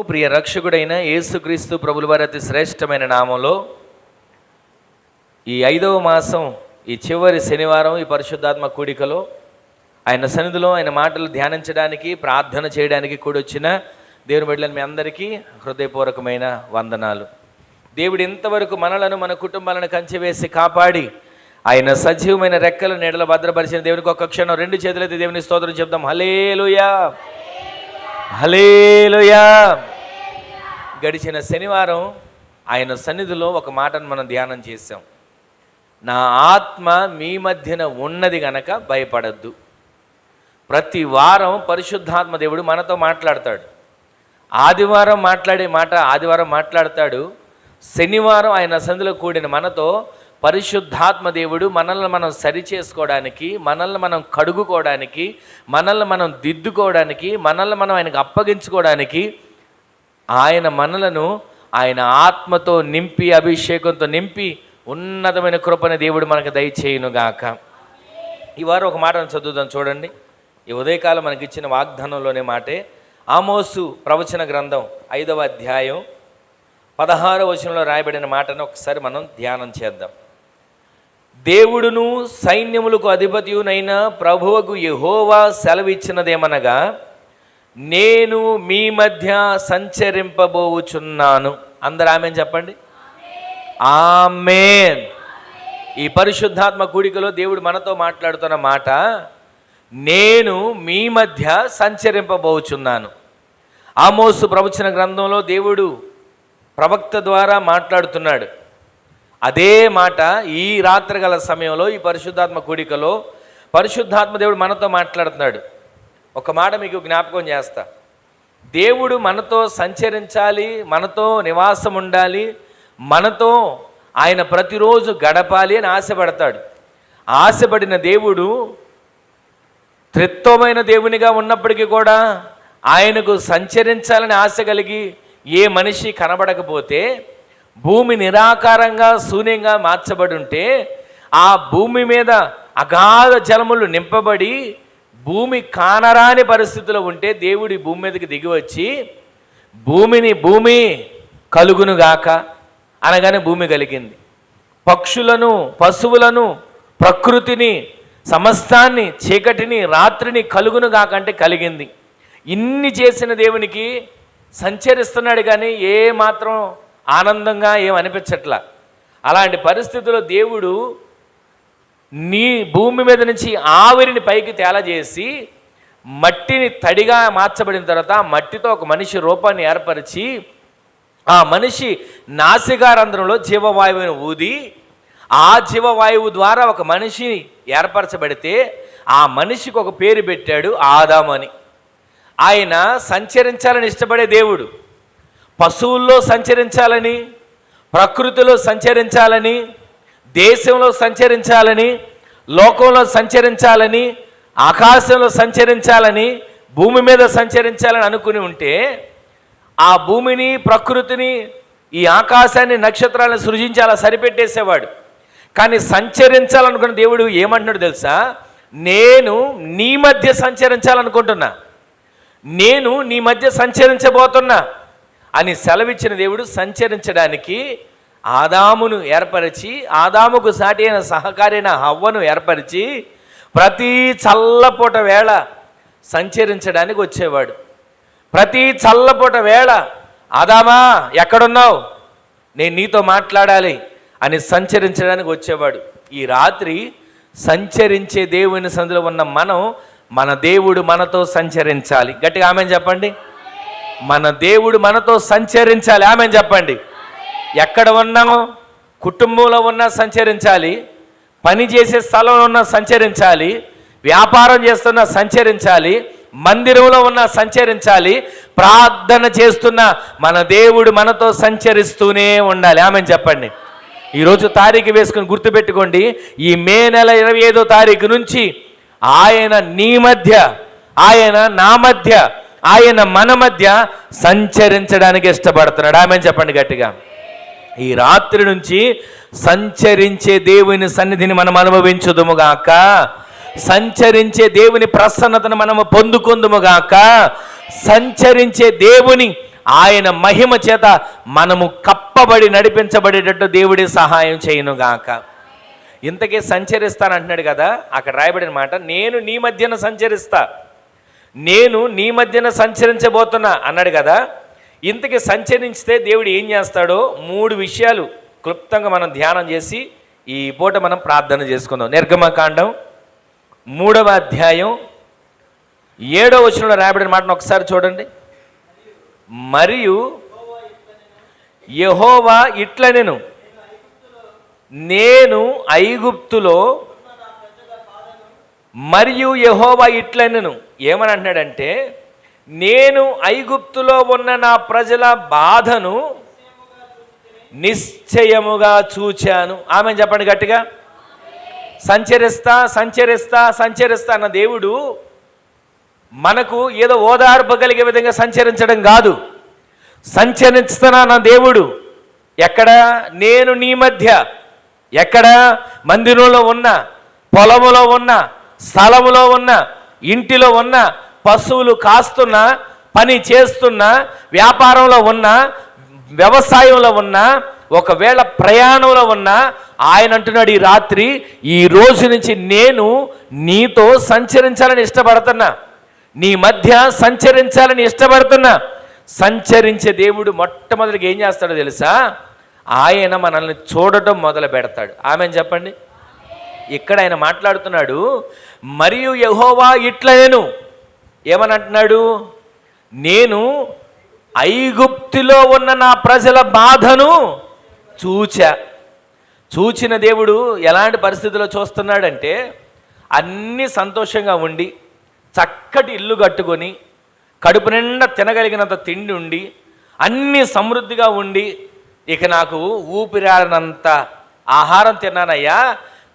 ప్రియ రక్షకుడైన యేసుక్రీస్తు ప్రభుల వారి అతి శ్రేష్టమైన నామంలో ఈ 5వ మాసం ఈ చివరి శనివారం ఈ పరిశుద్ధాత్మ కూడికలో ఆయన సన్నిధిలో ఆయన మాటలు ధ్యానించడానికి ప్రార్థన చేయడానికి కూడొచ్చిన దేవుని బిడ్డలను మీ అందరికీ హృదయపూర్వకమైన వందనాలు. దేవుడు ఇంతవరకు మనలను మన కుటుంబాలను కంచెవేసి కాపాడి ఆయన సజీవమైన రెక్కల నీడలో భద్రపరిచిన దేవునికి ఒక్క క్షణం 2 చేతులైతే దేవుని స్తోత్రం చెప్దాం. హల్లెలూయా హల్లెలూయా. గడిచిన శనివారం ఆయన సన్నిధిలో ఒక మాటను మనం ధ్యానం చేశాం. నా ఆత్మ మీ మధ్యన ఉన్నది గనక భయపడద్దు. ప్రతి వారం పరిశుద్ధాత్మ దేవుడు మనతో మాట్లాడతాడు. ఆదివారం మాట్లాడే మాట ఆదివారం మాట్లాడతాడు. శనివారం ఆయన సన్నిధిలో కూడిన మనతో పరిశుద్ధాత్మ దేవుడు మనల్ని మనం సరి చేసుకోవడానికి, మనల్ని మనం కడుగుకోవడానికి, మనల్ని మనం దిద్దుకోవడానికి, మనల్ని మనం ఆయనకు అప్పగించుకోవడానికి ఆయన మనలను ఆయన ఆత్మతో నింపి అభిషేకంతో నింపి ఉన్నతమైన కృపని దేవుడు మనకు దయచేయునుగాక. ఈ వారం ఒక మాటను చదువుదాం చూడండి. ఈ ఉదయకాలం మనకి ఇచ్చిన వాగ్దానంలోనే మాటే. ఆమోసు ప్రవచన గ్రంథం 5వ అధ్యాయం 16వ వచనంలో రాయబడిన మాటను ఒకసారి మనం ధ్యానం చేద్దాం. దేవుడును సైన్యములకు అధిపతియునైన ప్రభువుకు యెహోవా సెలవిచ్చినదేమనగా, నేను మీ మధ్య సంచరింపబోచున్నాను. అందరూ ఆమేన్ చెప్పండి. ఆమేన్. ఈ పరిశుద్ధాత్మ కూడికలో దేవుడు మనతో మాట్లాడుతున్న మాట, నేను మీ మధ్య సంచరింపబోచున్నాను. ఆమోసు ప్రవచన గ్రంథంలో దేవుడు ప్రవక్త ద్వారా మాట్లాడుతున్నాడు. అదే మాట ఈ రాత్రి గల సమయంలో ఈ పరిశుద్ధాత్మ కూడికలో పరిశుద్ధాత్మ దేవుడు మనతో మాట్లాడుతున్నాడు. ఒక మాట మీకు జ్ఞాపకం చేస్తా. దేవుడు మనతో సంచరించాలి, మనతో నివాసం ఉండాలి, మనతో ఆయన ప్రతిరోజు గడపాలి అని ఆశపడతాడు. ఆశపడిన దేవుడు త్రిత్వమైన దేవునిగా ఉన్నప్పటికీ కూడా ఆయనకు సంచరించాలని ఆశ కలిగి ఏ మనిషి కనబడకపోతే, భూమి నిరాకారంగా శూన్యంగా మార్చబడి ఉంటే, ఆ భూమి మీద అగాధ జలములు నింపబడి భూమి కానరాని పరిస్థితిలో ఉంటే దేవుడి భూమి మీదకి దిగి వచ్చి భూమి కలుగునుగాక అనగానే భూమి కలిగింది. పక్షులను, పశువులను, ప్రకృతిని, సమస్తాన్ని, చీకటిని, రాత్రిని కలుగునుగాక అంటే కలిగింది. ఇన్ని చేసిన దేవునికి సంచరిస్తున్నాడు కానీ ఏ మాత్రం ఆనందంగా ఏం అనిపించట్లా. అలాంటి పరిస్థితుల్లో దేవుడు నీ భూమి మీద నుంచి ఆవిరిని పైకి తేలజేసి మట్టిని తడిగా మార్చబడిన తర్వాత ఆ మట్టితో ఒక మనిషి రూపాన్ని ఏర్పరిచి ఆ మనిషి నాసికారంధ్రంలో జీవవాయువుని ఊది ఆ జీవవాయువు ద్వారా ఒక మనిషి ఏర్పరచబడితే ఆ మనిషికి ఒక పేరు పెట్టాడు, ఆదాము అని. ఆయన సంచరించాలని ఇష్టపడే దేవుడు. పశువుల్లో సంచరించాలని, ప్రకృతిలో సంచరించాలని, దేశంలో సంచరించాలని, లోకంలో సంచరించాలని, ఆకాశంలో సంచరించాలని, భూమి మీద సంచరించాలని అనుకుని ఉంటే ఆ భూమిని, ప్రకృతిని, ఈ ఆకాశాన్ని, నక్షత్రాలను సృజించి అలా సరిపెట్టేసేవాడు. కానీ సంచరించాలనుకున్న దేవుడు ఏమంటున్నాడు తెలుసా? నేను నీ మధ్య సంచరించాలనుకుంటున్నా, నేను నీ మధ్య సంచరించబోతున్నా అని సెలవిచ్చిన దేవుడు సంచరించడానికి ఆదామును ఏర్పరిచి, ఆదాముకు సాటి అయిన సహకారి అయిన హవ్వను ఏర్పరిచి ప్రతి చల్లపూట వేళ సంచరించడానికి వచ్చేవాడు. ప్రతి చల్లపూట వేళ ఆదామా ఎక్కడున్నావు, నేను నీతో మాట్లాడాలి అని సంచరించడానికి వచ్చేవాడు. ఈ రాత్రి సంచరించే దేవుని సందులో ఉన్న మనం, మన దేవుడు మనతో సంచరించాలి. గట్టిగా ఆమేన్ చెప్పండి. మన దేవుడు మనతో సంచరించాలి. ఆమేన్ చెప్పండి. ఎక్కడ ఉన్నామో, కుటుంబంలో ఉన్నా సంచరించాలి, పని చేసే స్థలంలో ఉన్నా సంచరించాలి, వ్యాపారం చేస్తున్నా సంచరించాలి, మందిరంలో ఉన్నా సంచరించాలి, ప్రార్థన చేస్తున్న మన దేవుడు మనతో సంచరిస్తూనే ఉండాలి. ఆమేన్ చెప్పండి. ఈరోజు తారీఖు వేసుకుని గుర్తుపెట్టుకోండి, ఈ మే నెల 25వ తారీఖు నుంచి ఆయన నీ మధ్య, ఆయన నా మధ్య, ఆయన మన మధ్య సంచరించడానికి ఇష్టపడుతున్నాడు. ఆమేన్ చెప్పండి గట్టిగా. ఈ రాత్రి నుంచి సంచరించే దేవుని సన్నిధిని మనం అనుభవించుదుముగాక, సంచరించే దేవుని ప్రసన్నతను మనము పొందుకుందుముగాక, సంచరించే దేవుని ఆయన మహిమ చేత మనము కప్పబడి నడిపించబడేటట్టు దేవుడి సహాయం చేయనుగాక. ఇంతకీ సంచరిస్తానంటున్నాడు కదా, అక్కడ రాయబడిన మాట, నేను నీ మధ్యన సంచరిస్తా, నేను నీ మధ్యన సంచరించబోతున్నా అన్నాడు కదా. ఇంతకీ సంచరిస్తే దేవుడు ఏం చేస్తాడో 3 విషయాలు క్లుప్తంగా మనం ధ్యానం చేసి ఈ పూట మనం ప్రార్థన చేసుకుందాం. నిర్గమకాండం 3వ అధ్యాయం 7వ వచనంలో రాయబడిన మాటను ఒకసారి చూడండి. మరియు యెహోవా ఇట్లనెను, నేను ఐగుప్తులో, మరియు యెహోవా ఇట్లనెను, ఏమని అంటున్నాడంటే, నేను ఐగుప్తులో ఉన్న నా ప్రజల బాధను నిశ్చయముగా చూచాను. ఆమె చెప్పండి గట్టిగా. సంచరిస్తా సంచరిస్తా సంచరిస్తా అన్న దేవుడు మనకు ఏదో ఓదార్పు కలిగే విధంగా సంచరించడం కాదు. సంచరిస్తున్నా దేవుడు ఎక్కడ? నేను నీ మధ్య. ఎక్కడ? మందిరంలో ఉన్న, పొలములో ఉన్న, స్థలములో ఉన్న, ఇంటిలో ఉన్న, పశువులు కాస్తున్న, పని చేస్తున్న, వ్యాపారంలో ఉన్న, వ్యవసాయంలో ఉన్న, ఒకవేళ ప్రయాణంలో ఉన్న, ఆయన అంటున్నాడు, ఈ రాత్రి, ఈ రోజు నుంచి నేను నీతో సంచరించాలని ఇష్టపడుతున్నా, నీ మధ్య సంచరించాలని ఇష్టపడుతున్నా. సంచరించే దేవుడు మొట్టమొదటిగా ఏం చేస్తాడో తెలుసా? ఆయన మనల్ని చూడటం మొదలు పెడతాడు. ఆమెను చెప్పండి. ఇక్కడ ఆయన మాట్లాడుతున్నాడు, మరియు యెహోవా ఇట్లనెను, ఏమని అంటున్నాడు? నేను ఐగుప్తులో ఉన్న నా ప్రజల బాధను చూచిన దేవుడు ఎలాంటి పరిస్థితుల్లో చూస్తున్నాడంటే, అన్నీ సంతోషంగా ఉండి, చక్కటి ఇల్లు కట్టుకొని, కడుపు నిండా తినగలిగినంత తిండి ఉండి, అన్నీ సమృద్ధిగా ఉండి, ఇక నాకు ఊపిరాడనంత ఆహారం తిన్నానయ్యా,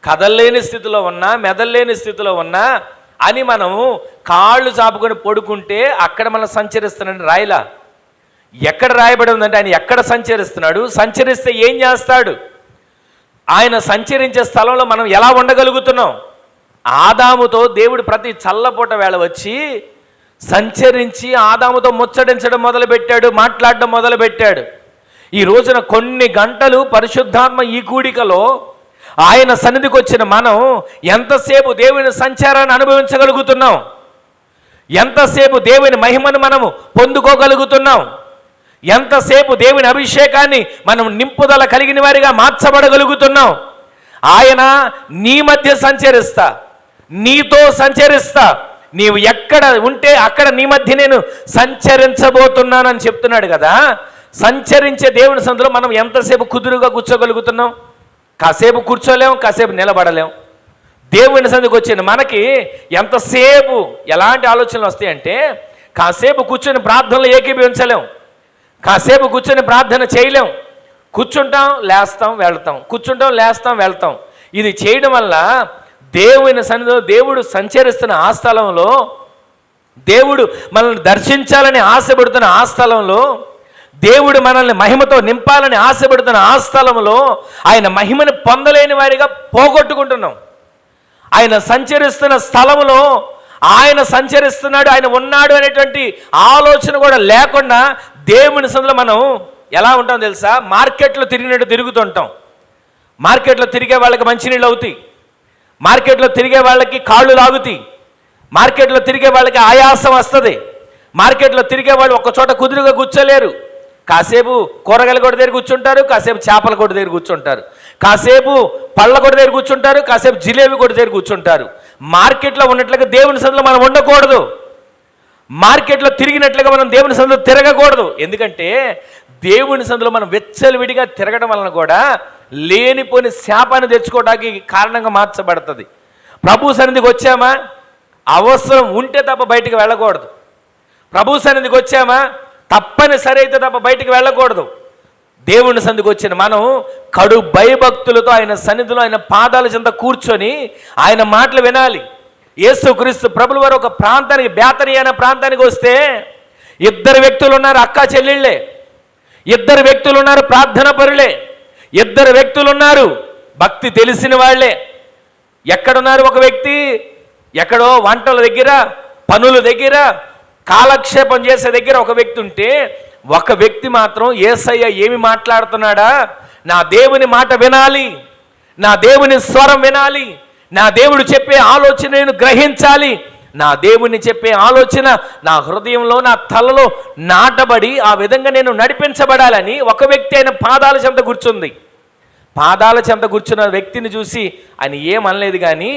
కదల్లేని స్థితిలో ఉన్నా, మెదల్లేని స్థితిలో ఉన్నా అని మనం కాళ్ళు చాపుకొని పడుకుంటే అక్కడ మనం సంచరిస్తున్నాడు రాయిలా. ఎక్కడ రాయబడి ఉందంటే ఆయన ఎక్కడ సంచరిస్తున్నాడు, సంచరిస్తే ఏం చేస్తాడు, ఆయన సంచరించే స్థలంలో మనం ఎలా ఉండగలుగుతున్నాం. ఆదాముతో దేవుడు ప్రతి చల్లపూట వేళ వచ్చి సంచరించి ఆదాముతో ముచ్చటించడం మొదలుపెట్టాడు, మాట్లాడడం మొదలుపెట్టాడు. ఈ రోజున కొన్ని గంటలు పరిశుద్ధాత్మ ఈ కూడికలో ఆయన సన్నిధికి వచ్చిన మనం ఎంతసేపు దేవుని సంచారాన్ని అనుభవించగలుగుతున్నాం, ఎంతసేపు దేవుని మహిమను మనము పొందుకోగలుగుతున్నాం, ఎంతసేపు దేవుని అభిషేకాన్ని మనం నింపుదల కలిగిన వారిగా మార్చబడగలుగుతున్నాం. ఆయన నీ మధ్య సంచరిస్తా, నీతో సంచరిస్తా, నీవు ఎక్కడ ఉంటే అక్కడ నీ మధ్య నేను సంచరించబోతున్నానని చెప్తున్నాడు కదా. సంచరించే దేవుని సన్నిధిలో మనం ఎంతసేపు కుదురుగా కూర్చోగలుగుతున్నాం? కాసేపు కూర్చోలేం, కాసేపు నిలబడలేం. దేవుని సన్నిధికి వచ్చిన మనకి ఎంతసేపు ఎలాంటి ఆలోచనలు వస్తాయంటే, కాసేపు కూర్చొని ప్రార్థనలు ఏకీభవించలేం, కాసేపు కూర్చొని ప్రార్థన చేయలేం. కూర్చుంటాం, లేస్తాం, వెళ్తాం, కూర్చుంటాం, లేస్తాం, వెళ్తాం. ఇది చేయడం వల్ల దేవుని సన్నిధిలో దేవుడు సంచరిస్తున్న ఆ స్థలంలో, దేవుడు మనల్ని దర్శించాలని ఆశపడుతున్న ఆ స్థలంలో, దేవుడు మనల్ని మహిమతో నింపాలని ఆశపడుతున్న ఆ స్థలంలో ఆయన మహిమని పొందలేని వారిగా పోగొట్టుకుంటున్నాం. ఆయన సంచరిస్తున్న స్థలంలో ఆయన సంచరిస్తున్నాడు, ఆయన ఉన్నాడు అనేటువంటి ఆలోచన కూడా లేకుండా దేవుని సన్నిధిలో మనం ఎలా ఉంటాం తెలుసా? మార్కెట్లో తిరిగినట్టు తిరుగుతుంటాం. మార్కెట్లో తిరిగే వాళ్ళకి మంచినీళ్ళు అవుతాయి, మార్కెట్లో తిరిగే వాళ్ళకి కాళ్ళు లాగుతాయి, మార్కెట్లో తిరిగే వాళ్ళకి ఆయాసం వస్తుంది, మార్కెట్లో తిరిగే వాళ్ళు ఒక చోట కుదురుగా కూర్చోలేరు. కాసేపు కూరగాయల కొట్టు దగ్గర కూర్చుంటారు, కాసేపు చేపల కొట్టు దగ్గర కూర్చుంటారు, కాసేపు పళ్ళ కొట్టు దగ్గర కూర్చుంటారు, కాసేపు జిలేబీ కొట్టు దగ్గర కూర్చుంటారు. మార్కెట్లో ఉన్నట్లుగా దేవుని సన్నిధిలో మనం ఉండకూడదు, మార్కెట్లో తిరిగినట్లుగా మనం దేవుని సన్నిధిలో తిరగకూడదు. ఎందుకంటే దేవుని సన్నిధిలో మనం వెచ్చలివిడిగా తిరగడం వలన కూడా లేనిపోని శాపాన్ని తెచ్చుకోవడానికి కారణంగా మార్చబడుతుంది. ప్రభు సన్నిధికి వచ్చామా, అవసరం ఉంటే తప్ప బయటికి వెళ్ళకూడదు. ప్రభు సన్నిధికి వచ్చామా, తప్పనిసరి అయితే తప్ప బయటికి వెళ్ళకూడదు. దేవుని సన్నిధికి వచ్చిన మనం కడు భయభక్తులతో ఆయన సన్నిధిలో ఆయన పాదాల చెంత కూర్చొని ఆయన మాటలు వినాలి. యేసుక్రీస్తు ప్రభుల వారు ఒక ప్రాంతానికి, బేతనీ అనే ప్రాంతానికి వస్తే 2 వ్యక్తులు ఉన్నారు, అక్క చెల్లెళ్ళే. 2 వ్యక్తులు ఉన్నారు, ప్రార్థన పరులే. 2 వ్యక్తులు ఉన్నారు, భక్తి తెలిసిన వాళ్ళే. ఎక్కడున్నారు? ఒక వ్యక్తి ఎక్కడో వంటల దగ్గర, పనుల దగ్గర, కాలక్షేపం చేసే దగ్గర ఒక వ్యక్తి ఉంటే, ఒక వ్యక్తి మాత్రం యేసయ్య ఏమి మాట్లాడుతున్నాడా, నా దేవుని మాట వినాలి, నా దేవుని స్వరం వినాలి, నా దేవుడు చెప్పే ఆలోచన నేను గ్రహించాలి, నా దేవుని చెప్పే ఆలోచన నా హృదయంలో నా తలలో నాటబడి ఆ విధంగా నేను నడిపించబడాలని ఒక వ్యక్తి ఆయన పాదాల చెంత కూర్చుంది. పాదాల చెంత కూర్చున్న వ్యక్తిని చూసి ఆయన ఏమనలేదు, కానీ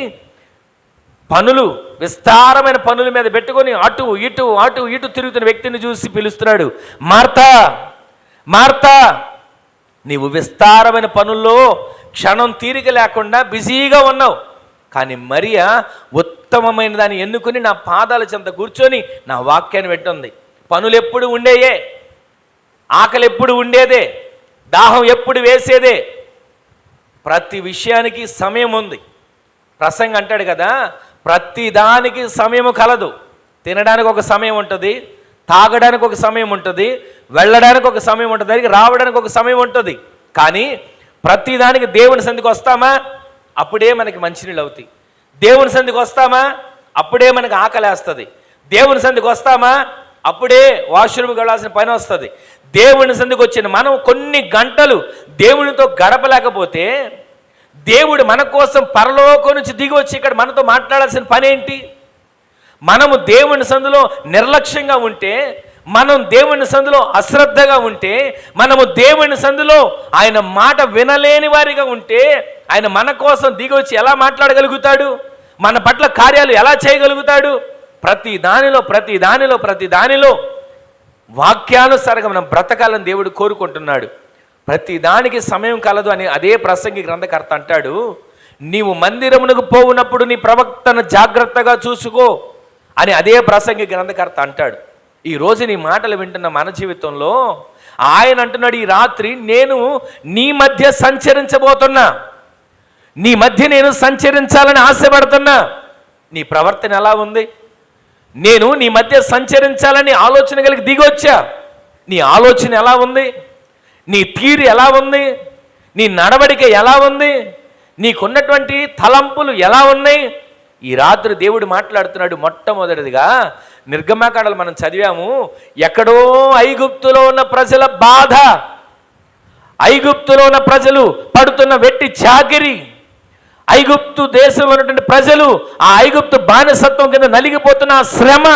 పనులు విస్తారమైన పనుల మీద పెట్టుకొని అటు ఇటు అటు ఇటు తిరుగుతున్న వ్యక్తిని చూసి పిలుస్తున్నాడు, మార్తా మార్తా, నీవు విస్తారమైన పనుల్లో క్షణం తీరిక లేకుండా బిజీగా ఉన్నావు, కానీ మరియా ఉత్తమమైన దాన్ని ఎన్నుకుని నా పాదాల చెంత కూర్చొని నా వాక్యాన్ని పెట్టింది. పనులు ఎప్పుడు ఉండేయే, ఆకలి ఎప్పుడు ఉండేదే, దాహం ఎప్పుడు వేసేదే, ప్రతి విషయానికి సమయం ఉంది. ప్రసంగం అంటాడు కదా, ప్రతి దానికి సమయము కలదు. తినడానికి ఒక సమయం ఉంటుంది, తాగడానికి ఒక సమయం ఉంటుంది, వెళ్ళడానికి ఒక సమయం ఉంటుంది, దానికి రావడానికి ఒక సమయం ఉంటుంది. కానీ ప్రతిదానికి దేవుని సంధికి వస్తామా, అప్పుడే మనకి మంచినీళ్ళు అవుతాయి. దేవుని సంధికి వస్తామా, అప్పుడే మనకి ఆకలేస్తుంది. దేవుని సంధికి వస్తామా, అప్పుడే వాష్రూమ్కి వెళ్ళాల్సిన పని వస్తుంది. దేవుని సంధికి వచ్చిన మనం కొన్ని గంటలు దేవునితో గడపలేకపోతే దేవుడు మన కోసం పరలోకం నుంచి దిగి వచ్చి ఇక్కడ మనతో మాట్లాడాల్సిన పని ఏంటి? మనము దేవుని సందులో నిర్లక్ష్యంగా ఉంటే, మనం దేవుని సందులో అశ్రద్ధగా ఉంటే, మనము దేవుని సందులో ఆయన మాట వినలేని వారిగా ఉంటే, ఆయన మన కోసం దిగి వచ్చి ఎలా మాట్లాడగలుగుతాడు? మన పట్ల కార్యాలు ఎలా చేయగలుగుతాడు? ప్రతి దానిలో వాక్యానుసారంగా మనం బ్రతకాలని దేవుడు కోరుకుంటున్నాడు. ప్రతి దానికి సమయం కలదు అని అదే ప్రసంగి గ్రంథకర్త అంటాడు, నీవు మందిరమునకు పోవునప్పుడు నీ ప్రవక్తను జాగ్రత్తగా చూసుకో అని అదే ప్రసంగి గ్రంథకర్త అంటాడు. ఈరోజు నీ మాటలు వింటున్న మన జీవితంలో ఆయన అంటున్నాడు, ఈ రాత్రి నేను నీ మధ్య సంచరించబోతున్నా, నీ మధ్య నేను సంచరించాలని ఆశపడుతున్నా. నీ ప్రవర్తన ఎలా ఉంది? నేను నీ మధ్య సంచరించాలని ఆలోచన కలిగి దిగొచ్చా. నీ ఆలోచన ఎలా ఉంది? నీ తీరు ఎలా ఉంది? నీ నడవడిక ఎలా ఉంది? నీకున్నటువంటి తలంపులు ఎలా ఉన్నాయి? ఈ రాత్రి దేవుడు మాట్లాడుతున్నాడు. మొట్టమొదటిదిగా నిర్గమకాండలు మనం చదివాము, ఎక్కడో ఐగుప్తులో ఉన్న ప్రజల బాధ, ఐగుప్తులో ఉన్న ప్రజలు పడుతున్న వెట్టి చాకిరి, ఐగుప్తు దేశంలో ఉన్నటువంటి ప్రజలు ఆ ఐగుప్తు బానిసత్వం కింద నలిగిపోతున్న శ్రమ,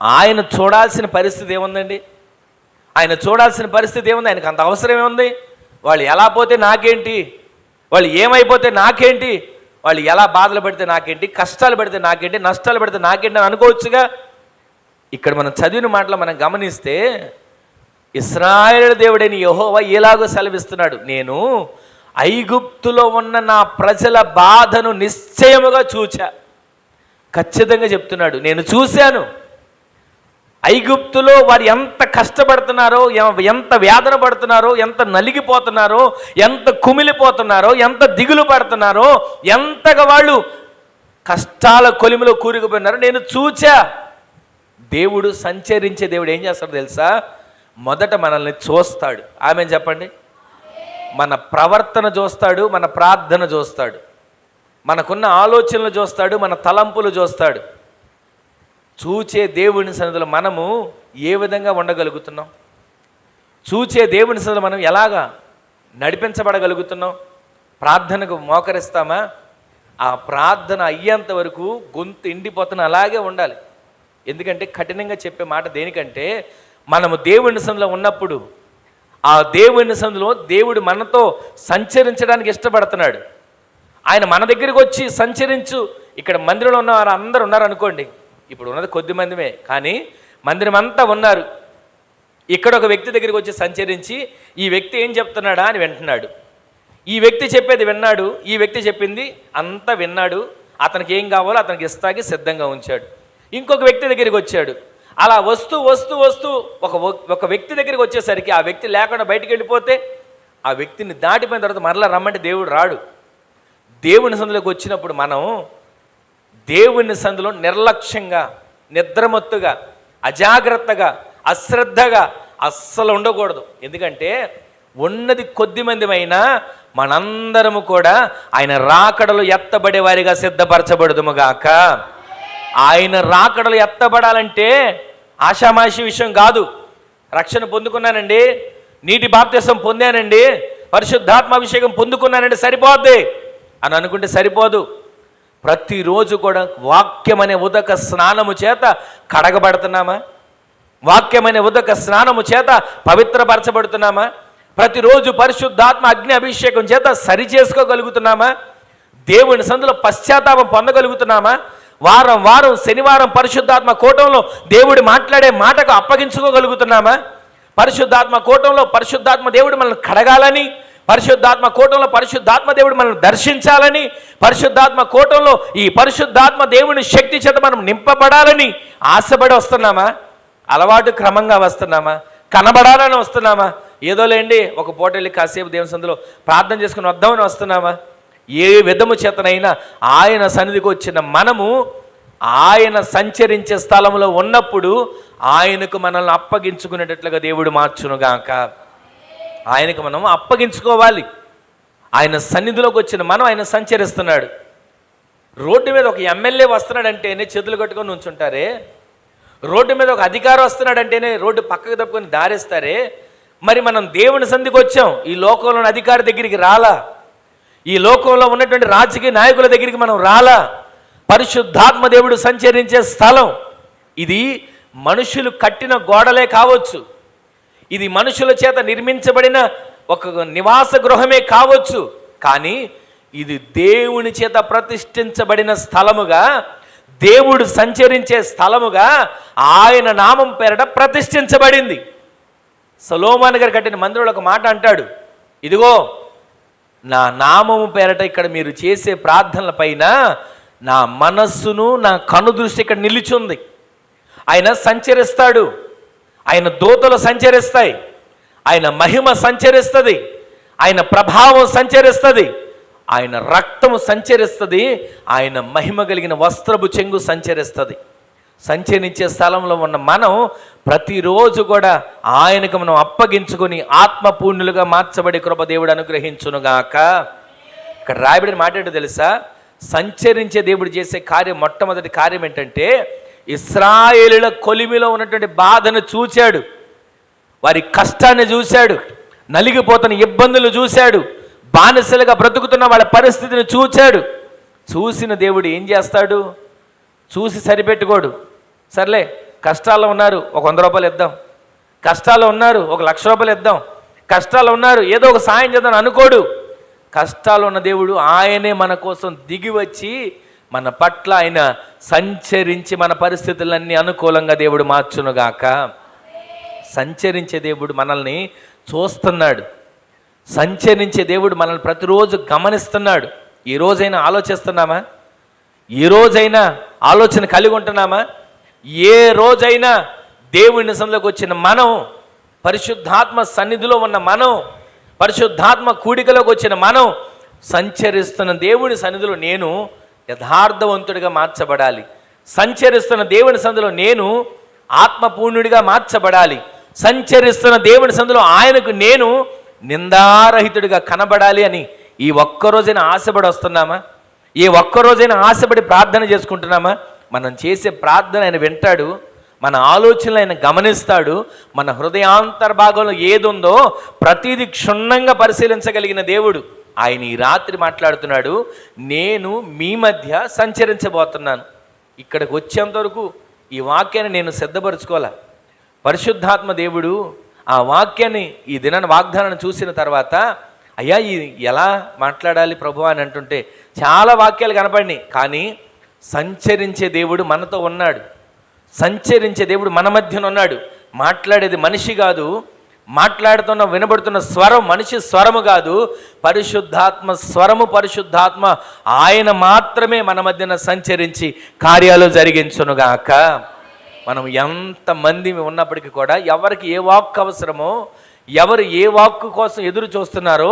ఆయన చూడాల్సిన పరిస్థితి ఏముందండి? ఆయన చూడాల్సిన పరిస్థితి ఏముంది? ఆయనకు అంత అవసరం ఏముంది? వాళ్ళు ఎలా పోతే నాకేంటి, వాళ్ళు ఏమైపోతే నాకేంటి, వాళ్ళు ఎలా బాధలు పడితే నాకేంటి, కష్టాలు పడితే నాకేంటి, నష్టాలు పడితే నాకేంటి అని అనుకోవచ్చుగా. ఇక్కడ మనం చదివిన మాటలు మనం గమనిస్తే ఇశ్రాయేలు దేవుడైన యెహోవా ఎలాగో సెలవిస్తున్నాడు, నేను ఐగుప్తులో ఉన్న నా ప్రజల బాధను నిశ్చయముగా చూచా. ఖచ్చితంగా చెప్తున్నాడు, నేను చూశాను. ఐగుప్తులో వారు ఎంత కష్టపడుతున్నారో, ఎంత వేదన పడుతున్నారో, ఎంత నలిగిపోతున్నారో, ఎంత కుమిలిపోతున్నారో, ఎంత దిగులు పడుతున్నారో, ఎంతగా వాళ్ళు కష్టాల కొలిమిలో కూరుకుపోయినారో నేను చూచా. దేవుడు సంచరించే దేవుడు ఏం చేస్తాడు తెలుసా? మొదట మనల్ని చూస్తాడు. ఆమె చెప్పండి. మన ప్రవర్తన చూస్తాడు, మన ప్రార్థన చూస్తాడు, మనకున్న ఆలోచనలు చూస్తాడు, మన తలంపులు చూస్తాడు. చూచే దేవుని సన్నిధిలో మనము ఏ విధంగా ఉండగలుగుతున్నాం? చూచే దేవుని సన్నిధిలో మనం ఎలాగా నడిపించబడగలుగుతున్నాం? ప్రార్థనకు మోకరిస్తామా? ఆ ప్రార్థన అయ్యేంత వరకు గొంతు ఎండిపోతున్న అలాగే ఉండాలి. ఎందుకంటే కఠినంగా చెప్పే మాట దేనికంటే, మనము దేవుని సన్నిధిలో ఉన్నప్పుడు ఆ దేవుని సన్నిధిలో దేవుడు మనతో సంచరించడానికి ఇష్టపడుతున్నాడు. ఆయన మన దగ్గరికి వచ్చి సంచరించు. ఇక్కడ మందిరంలో ఉన్న వారు అందరూ ఉన్నారు అనుకోండి, ఇప్పుడు ఉన్నది కొద్ది మందిమే, కానీ మందిరం అంతా ఉన్నారు. ఇక్కడ ఒక వ్యక్తి దగ్గరికి వచ్చి సంచరించి ఈ వ్యక్తి ఏం చెప్తున్నాడా అని వింటున్నాడు. ఈ వ్యక్తి చెప్పేది విన్నాడు, ఈ వ్యక్తి చెప్పింది అంతా విన్నాడు, అతనికి ఏం కావాలో అతనికి ఇస్తాకి సిద్ధంగా ఉంచాడు. ఇంకొక వ్యక్తి దగ్గరికి వచ్చాడు. అలా వస్తూ వస్తూ వస్తూ ఒక వ్యక్తి దగ్గరికి వచ్చేసరికి ఆ వ్యక్తి లేకుండా బయటికి వెళ్ళిపోతే ఆ వ్యక్తిని దాటిపోయిన తర్వాత మరలా రమ్మంటే దేవుడు రాడు. దేవుని సందులోకి వచ్చినప్పుడు మనం దేవుని సందులో నిర్లక్ష్యంగా, నిద్రమత్తుగా, అజాగ్రత్తగా, అశ్రద్ధగా అస్సలు ఉండకూడదు. ఎందుకంటే ఉన్నది కొద్ది మందిమైనా మనందరము కూడా ఆయన రాకడలు ఎత్తబడే వారిగా సిద్ధపరచబడుదుముగాక. ఆయన రాకడలు ఎత్తబడాలంటే ఆషామాషి విషయం కాదు. రక్షణ పొందుకున్నానండి, నీటి బాప్తిసం పొందానండి, పరిశుద్ధాత్మ అభిషేకం పొందుకున్నానండి, సరిపోద్ది అని అనుకుంటే సరిపోదు. ప్రతిరోజు కూడా వాక్యం అనే ఉదక స్నానము చేత కడగబడుతున్నామా? వాక్యం అనే ఉదక స్నానము చేత పవిత్రపరచబడుతున్నామా? ప్రతిరోజు పరిశుద్ధాత్మ అగ్ని అభిషేకం చేత సరి చేసుకోగలుగుతున్నామా? దేవుని సందులో పశ్చాత్తాపం పొందగలుగుతున్నామా? వారం వారం శనివారం పరిశుద్ధాత్మ కూటంలో దేవుడు మాట్లాడే మాటకు అప్పగించుకోగలుగుతున్నామా? పరిశుద్ధాత్మ కూటంలో పరిశుద్ధాత్మ దేవుడు మనల్ని కడగాలని, పరిశుద్ధాత్మ కూటంలో పరిశుద్ధాత్మ దేవుడు మనల్ని దర్శించాలని, పరిశుద్ధాత్మ కూటంలో ఈ పరిశుద్ధాత్మ దేవుని శక్తి చేత మనం నింపబడాలని ఆశపడి వస్తున్నామా? అలవాటు క్రమంగా వస్తున్నామా? కనబడాలని వస్తున్నామా? ఏదో లేండి ఒక పూట వెళ్ళి కాసేపు దేవుని సందులో ప్రార్థన చేసుకుని వద్దామని వస్తున్నామా? ఏ విధము చేతనైనా ఆయన సన్నిధికి వచ్చిన మనము ఆయన సంచరించే స్థలంలో ఉన్నప్పుడు ఆయనకు మనల్ని అప్పగించుకునేటట్లుగా దేవుడు మార్చునుగాక. ఆయనకు మనం అప్పగించుకోవాలి. ఆయన సన్నిధిలోకి వచ్చిన మనం ఆయన సంచరిస్తున్నాడు. రోడ్డు మీద ఒక ఎమ్మెల్యే వస్తున్నాడంటేనే చేతులు కట్టుకొని ఉంచుంటారే, రోడ్డు మీద ఒక అధికారి వస్తున్నాడంటేనే రోడ్డు పక్కకు తప్పుకొని దారిస్తారే. మరి మనం దేవుని సన్నిధికి వచ్చాం, ఈ లోకంలోని అధికారి దగ్గరికి రాలా, ఈ లోకంలో ఉన్నటువంటి రాజకీయ నాయకుల దగ్గరికి మనం రాలా. పరిశుద్ధాత్మ దేవుడు సంచరించే స్థలం ఇది. మనుషులు కట్టిన గోడలే కావచ్చు, ఇది మనుషుల చేత నిర్మించబడిన ఒక నివాస గృహమే కావచ్చు, కానీ ఇది దేవుని చేత ప్రతిష్ఠించబడిన స్థలముగా, దేవుడు సంచరించే స్థలముగా ఆయన నామం పేరట ప్రతిష్ఠించబడింది. సొలొమోను గారు కట్టిన మందిరంలో ఒక మాట అంటాడు, ఇదిగో నా నామము పేరట ఇక్కడ మీరు చేసే ప్రార్థనల పైన నా మనస్సును నా కనుదృష్టి ఇక్కడ నిలిచుంది. ఆయన సంచరిస్తాడు, ఆయన దూతలు సంచరిస్తాయి, ఆయన మహిమ సంచరిస్తుంది, ఆయన ప్రభావం సంచరిస్తుంది, ఆయన రక్తము సంచరిస్తుంది, ఆయన మహిమ కలిగిన వస్త్రపు చెంగు సంచరిస్తుంది. సంచరించే స్థలంలో ఉన్న మనం ప్రతిరోజు కూడా ఆయనకు మనం అప్పగించుకొని ఆత్మపూర్ణులుగా మార్చబడి కృప దేవుడు అనుగ్రహించునుగాక. ఇక్కడ రాయబడిన మాట ఏంటో తెలుసా? సంచరించే దేవుడు చేసే కార్యం, మొట్టమొదటి కార్యం ఏంటంటే ఇశ్రాయేలుల కొలిమిలో ఉన్నటువంటి బాధను చూశాడు, వారి కష్టాన్ని చూశాడు, నలిగిపోతున్న ఇబ్బందులు చూశాడు, బానిసలుగా బ్రతుకుతున్న వాళ్ళ పరిస్థితిని చూశాడు. చూసిన దేవుడు ఏం చేస్తాడు? చూసి సరిపెట్టుకోడు. సర్లే కష్టాల్లో ఉన్నారు, ఒక 100 రూపాయలు ఇద్దాం, కష్టాల్లో ఉన్నారు ఒక 1,00,000 రూపాయలు ఇద్దాం, కష్టాల్లో ఉన్నారు ఏదో ఒక సాయం చేద్దాం అనుకోడు. కష్టాలు ఉన్న దేవుడు ఆయనే మన కోసం దిగి వచ్చి మన పట్ల ఆయన సంచరించి మన పరిస్థితులన్నీ అనుకూలంగా దేవుడు మార్చునుగాక. సంచరించే దేవుడు మనల్ని చూస్తున్నాడు, సంచరించే దేవుడు మనల్ని ప్రతిరోజు గమనిస్తున్నాడు. ఈ రోజైనా ఆలోచిస్తున్నామా? ఈ రోజైనా ఆలోచన కలిగి ఉంటున్నామా? ఏ రోజైనా దేవుని సన్నిధిలోకి వచ్చిన మనం, పరిశుద్ధాత్మ సన్నిధిలో ఉన్న మనం, పరిశుద్ధాత్మ కూడికలోకి వచ్చిన మనం సంచరిస్తున్న దేవుని సన్నిధిలో నేను యథార్థవంతుడిగా మార్చబడాలి, సంచరిస్తున్న దేవుని సన్నిధిలో నేను ఆత్మపూర్ణుడిగా మార్చబడాలి, సంచరిస్తున్న దేవుని సన్నిధిలో ఆయనకు నేను నిందారహితుడిగా కనబడాలి అని ఈ ఒక్కరోజైనా ఆశపడి వస్తున్నామా? ఈ ఒక్కరోజైనా ఆశపడి ప్రార్థన చేసుకుంటున్నామా? మనం చేసే ప్రార్థన ఆయన వింటాడు, మన ఆలోచనలు ఆయన గమనిస్తాడు, మన హృదయాంతర్భాగంలో ఏదుందో ప్రతిదీ క్షుణ్ణంగా పరిశీలించగలిగిన దేవుడు. ఆయన ఈ రాత్రి మాట్లాడుతున్నాడు, నేను మీ మధ్య సంచరించబోతున్నాను. ఇక్కడికి వచ్చేంతవరకు ఈ వాక్యాన్ని నేను సిద్ధపరచుకోవాలా. పరిశుద్ధాత్మ దేవుడు ఆ వాక్యాన్ని, ఈ దినాన్ని వాగ్దానాన్ని చూసిన తర్వాత, అయ్యా ఇది ఎలా మాట్లాడాలి ప్రభు అని అంటుంటే చాలా వాక్యాలు కనపడినాయి. కానీ సంచరించే దేవుడు మనతో ఉన్నాడు, సంచరించే దేవుడు మన మధ్యన ఉన్నాడు. మాట్లాడేది మనిషి కాదు, మాట్లాడుతున్న వినబడుతున్న స్వరం మనిషి స్వరము కాదు, పరిశుద్ధాత్మ స్వరము, పరిశుద్ధాత్మ ఆయన మాత్రమే మన మధ్యన సంచరించి కార్యాలు జరిగించునుగాక. మనం ఎంతమంది ఉన్నప్పటికీ కూడా ఎవరికి ఏ వాక్కు అవసరమో, ఎవరు ఏ వాక్కు కోసం ఎదురు చూస్తున్నారో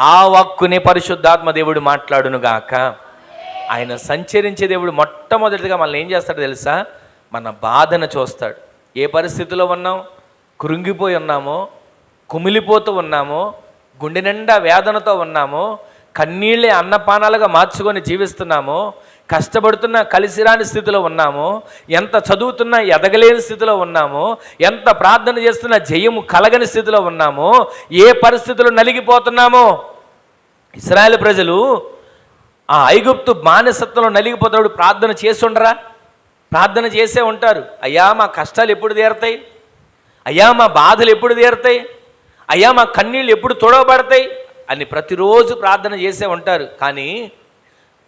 ఆ వాక్కునే పరిశుద్ధాత్మ దేవుడు మాట్లాడునుగాక. ఆయన సంచరించే దేవుడు మొట్టమొదటిగా మనల్ని ఏం చేస్తాడో తెలుసా? మన బాధను చూస్తాడు. ఏ పరిస్థితిలో ఉన్నాం? కృంగిపోయి ఉన్నామో, కుమిలిపోతూ ఉన్నామో, గుండె నిండా వేదనతో ఉన్నామో, కన్నీళ్ళే అన్నపానాలుగా మార్చుకొని జీవిస్తున్నామో, కష్టపడుతున్నా కలిసి రాని స్థితిలో ఉన్నామో, ఎంత చదువుతున్నా ఎదగలేని స్థితిలో ఉన్నామో, ఎంత ప్రార్థన చేస్తున్నా జయము కలగని స్థితిలో ఉన్నామో, ఏ పరిస్థితుల్లో నలిగిపోతున్నామో. ఇశ్రాయేలు ప్రజలు ఆ ఐగుప్తు బానిసత్వంలో నలిగిపోతున్నప్పుడు ప్రార్థన చేసి ఉండరా? ప్రార్థన చేసే ఉంటారు. అయ్యా మా కష్టాలు ఎప్పుడు తీరతాయి, అయ్యా మా బాధలు ఎప్పుడు తీరతాయి, అయ్యా మా కన్నీళ్ళు ఎప్పుడు తొడవబడతాయి అని ప్రతిరోజు ప్రార్థన చేసే ఉంటారు. కానీ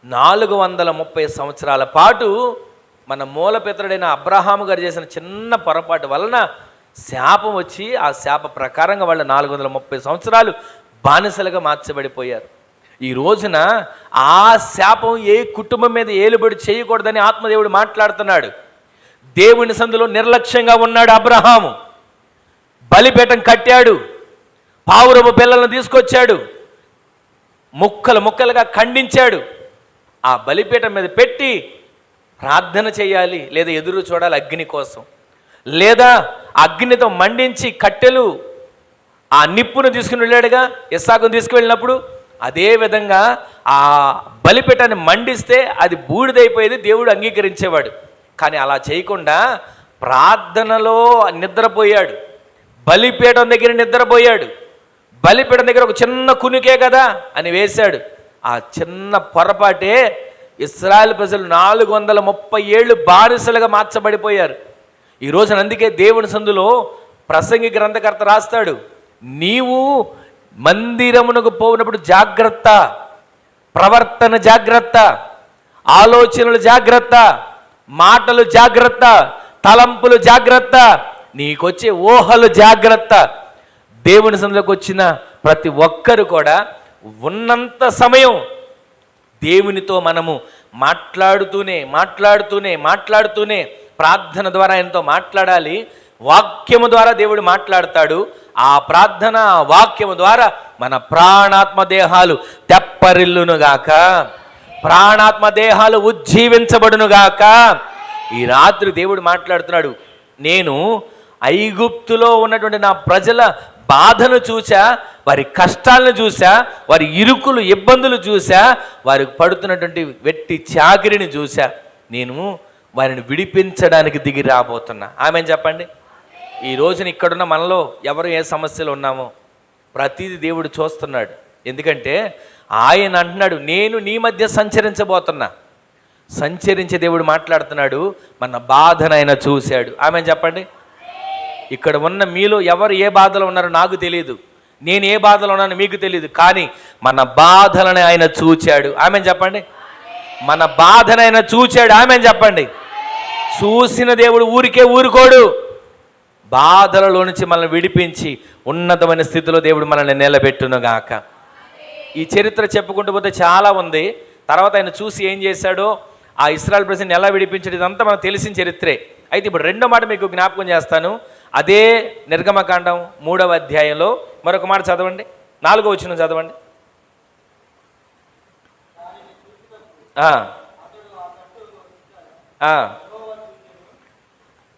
430 సంవత్సరాల పాటు మన మూలపితరుడైన అబ్రహాము గారు చేసిన చిన్న పొరపాటు వలన శాపం వచ్చి, ఆ శాప ప్రకారంగా వాళ్ళు 430 సంవత్సరాలు బానిసలుగా మార్చబడిపోయారు. ఈ రోజున ఆ శాపం ఏ కుటుంబం మీద ఏలుబడి చేయకూడదని ఆత్మదేవుడు మాట్లాడుతున్నాడు. దేవుని సందులో నిర్లక్ష్యంగా ఉన్నాడు అబ్రహాము. బలిపీఠం కట్టాడు, పావురపు పిల్లలను తీసుకొచ్చాడు, ముక్కలు ముక్కలుగా ఖండించాడు. ఆ బలిపీఠం మీద పెట్టి ప్రార్థన చేయాలి, లేదా ఎదురు చూడాలి అగ్ని కోసం, లేదా అగ్నితో మండించి కట్టెలు ఆ నిప్పును తీసుకుని వెళ్ళాడుగా ఇస్సాకును తీసుకువెళ్ళినప్పుడు. అదే విధంగా ఆ బలిపీఠాన్ని మండిస్తే అది బూడిదైపోయేది, దేవుడు అంగీకరించేవాడు. కానీ అలా చేయకుండా ప్రార్థనలో నిద్రపోయాడు, బలిపీఠం దగ్గర నిద్రపోయాడు. బలిపీఠం దగ్గర ఒక చిన్న కునికే కదా అని వేశాడు. ఆ చిన్న పొరపాటే ఇశ్రాయేలు ప్రజలు 430 ఏళ్ళు బానిసలుగా మార్చబడిపోయారు. ఈ రోజున అందుకే దేవుని సందులో ప్రసంగి గ్రంథకర్త రాస్తాడు, నీవు మందిరమునకు పోయినప్పుడు జాగ్రత్త, ప్రవర్తన జాగ్రత్త, ఆలోచనలు జాగ్రత్త, మాటలు జాగ్రత్త, తలంపులు జాగ్రత్త, నీకొచ్చే ఊహలు జాగ్రత్త. దేవుని సందులోకి వచ్చిన ప్రతి ఒక్కరు కూడా ఉన్నంత సమయం దేవునితో మనము మాట్లాడుతూనే ప్రార్థన ద్వారా ఆయనతో మాట్లాడాలి. వాక్యము ద్వారా దేవుడు మాట్లాడతాడు. ఆ ప్రార్థన వాక్యము ద్వారా మన ప్రాణాత్మ దేహాలు తెప్పరిల్లునుగాక, ప్రాణాత్మ దేహాలు ఉజ్జీవించబడునుగాక. ఈ రాత్రి దేవుడు మాట్లాడుతున్నాడు, నేను ఐగుప్తులో ఉన్నటువంటి నా ప్రజల బాధను చూసా, వారి కష్టాలను చూసా, వారి ఇరుకులు ఇబ్బందులు చూసా, వారికి పడుతున్నటువంటి వెట్టి చాకిరిని చూసా. నేను వారిని విడిపించడానికి దిగి రాబోతున్నా. ఆమెను చెప్పండి. ఈ రోజున ఇక్కడున్న మనలో ఎవరు ఏ సమస్యలు ఉన్నామో ప్రతిదీ దేవుడు చూస్తున్నాడు. ఎందుకంటే ఆయన అంటున్నాడు, నేను నీ మధ్య సంచరించబోతున్నా. సంచరించే దేవుడు మాట్లాడుతున్నాడు, మన బాధను ఆయన చూశాడు. ఆమెను చెప్పండి. ఇక్కడ ఉన్న మీలో ఎవరు ఏ బాధలో ఉన్నారో నాకు తెలియదు, నేను ఏ బాధలో ఉన్నానో మీకు తెలియదు, కానీ మన బాధలను ఆయన చూచాడు. ఆమెను చెప్పండి. మన బాధను ఆయన చూచాడు. ఆమెను చెప్పండి. చూసిన దేవుడు ఊరికే ఊరుకోడు. బాధలలో నుంచి మనల్ని విడిపించి ఉన్నతమైన స్థితిలో దేవుడు మనల్ని నిలబెట్టునుగాక. ఈ చరిత్ర చెప్పుకుంటూ పోతే చాలా ఉంది. తర్వాత ఆయన చూసి ఏం చేశాడో, ఆ ఇశ్రాయేలు ప్రజలను ఎలా విడిపించాడు, ఇదంతా మనకు తెలిసిన చరిత్రే. అయితే ఇప్పుడు రెండో మాట మీకు జ్ఞాపకం చేస్తాను. అదే నిర్గమకాండం 3వ అధ్యాయంలో మరొక మాట చదవండి, 4వ వచనం చదవండి.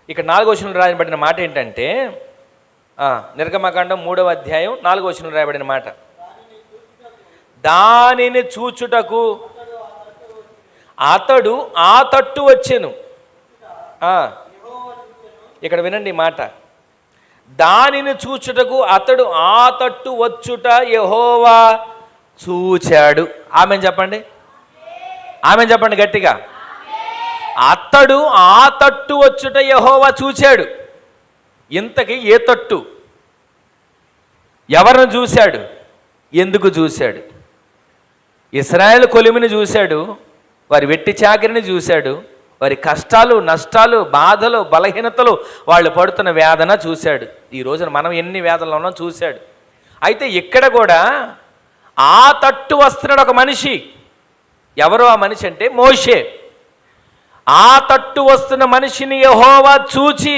ఇక్కడ 4వ వచనంలో రాయబడిన మాట ఏంటంటే, నిర్గమకాండం 3వ అధ్యాయం 4వ వచనంలో రాయబడిన మాట, దానిని చూచుటకు అతడు ఆ తట్టు వచ్చెను. ఇక్కడ వినండి మాట, దానిని చూచుటకు అతడు ఆ తట్టు వచ్చుట యెహోవా చూచాడు. ఆమెను చెప్పండి. ఆమెను చెప్పండి గట్టిగా. అతడు ఆ తట్టు వచ్చుట యెహోవా చూచాడు. ఇంతకీ ఏ తట్టు? ఎవరిని చూశాడు? ఎందుకు చూశాడు? ఇశ్రాయేలు కొలిమిని చూశాడు, వారి వెట్టి చాకిరిని చూశాడు, వారి కష్టాలు, నష్టాలు, బాధలు, బలహీనతలు, వాళ్ళు పడుతున్న వేదన చూశాడు. ఈ రోజున మనం ఎన్ని వేదనలు ఉన్నాం చూశాడు. అయితే ఇక్కడ కూడా ఆ తట్టు వస్తున్నాడు ఒక మనిషి. ఎవరో ఆ మనిషి అంటే మోషే. ఆ తట్టు వస్తున్న మనిషిని యెహోవా చూచి,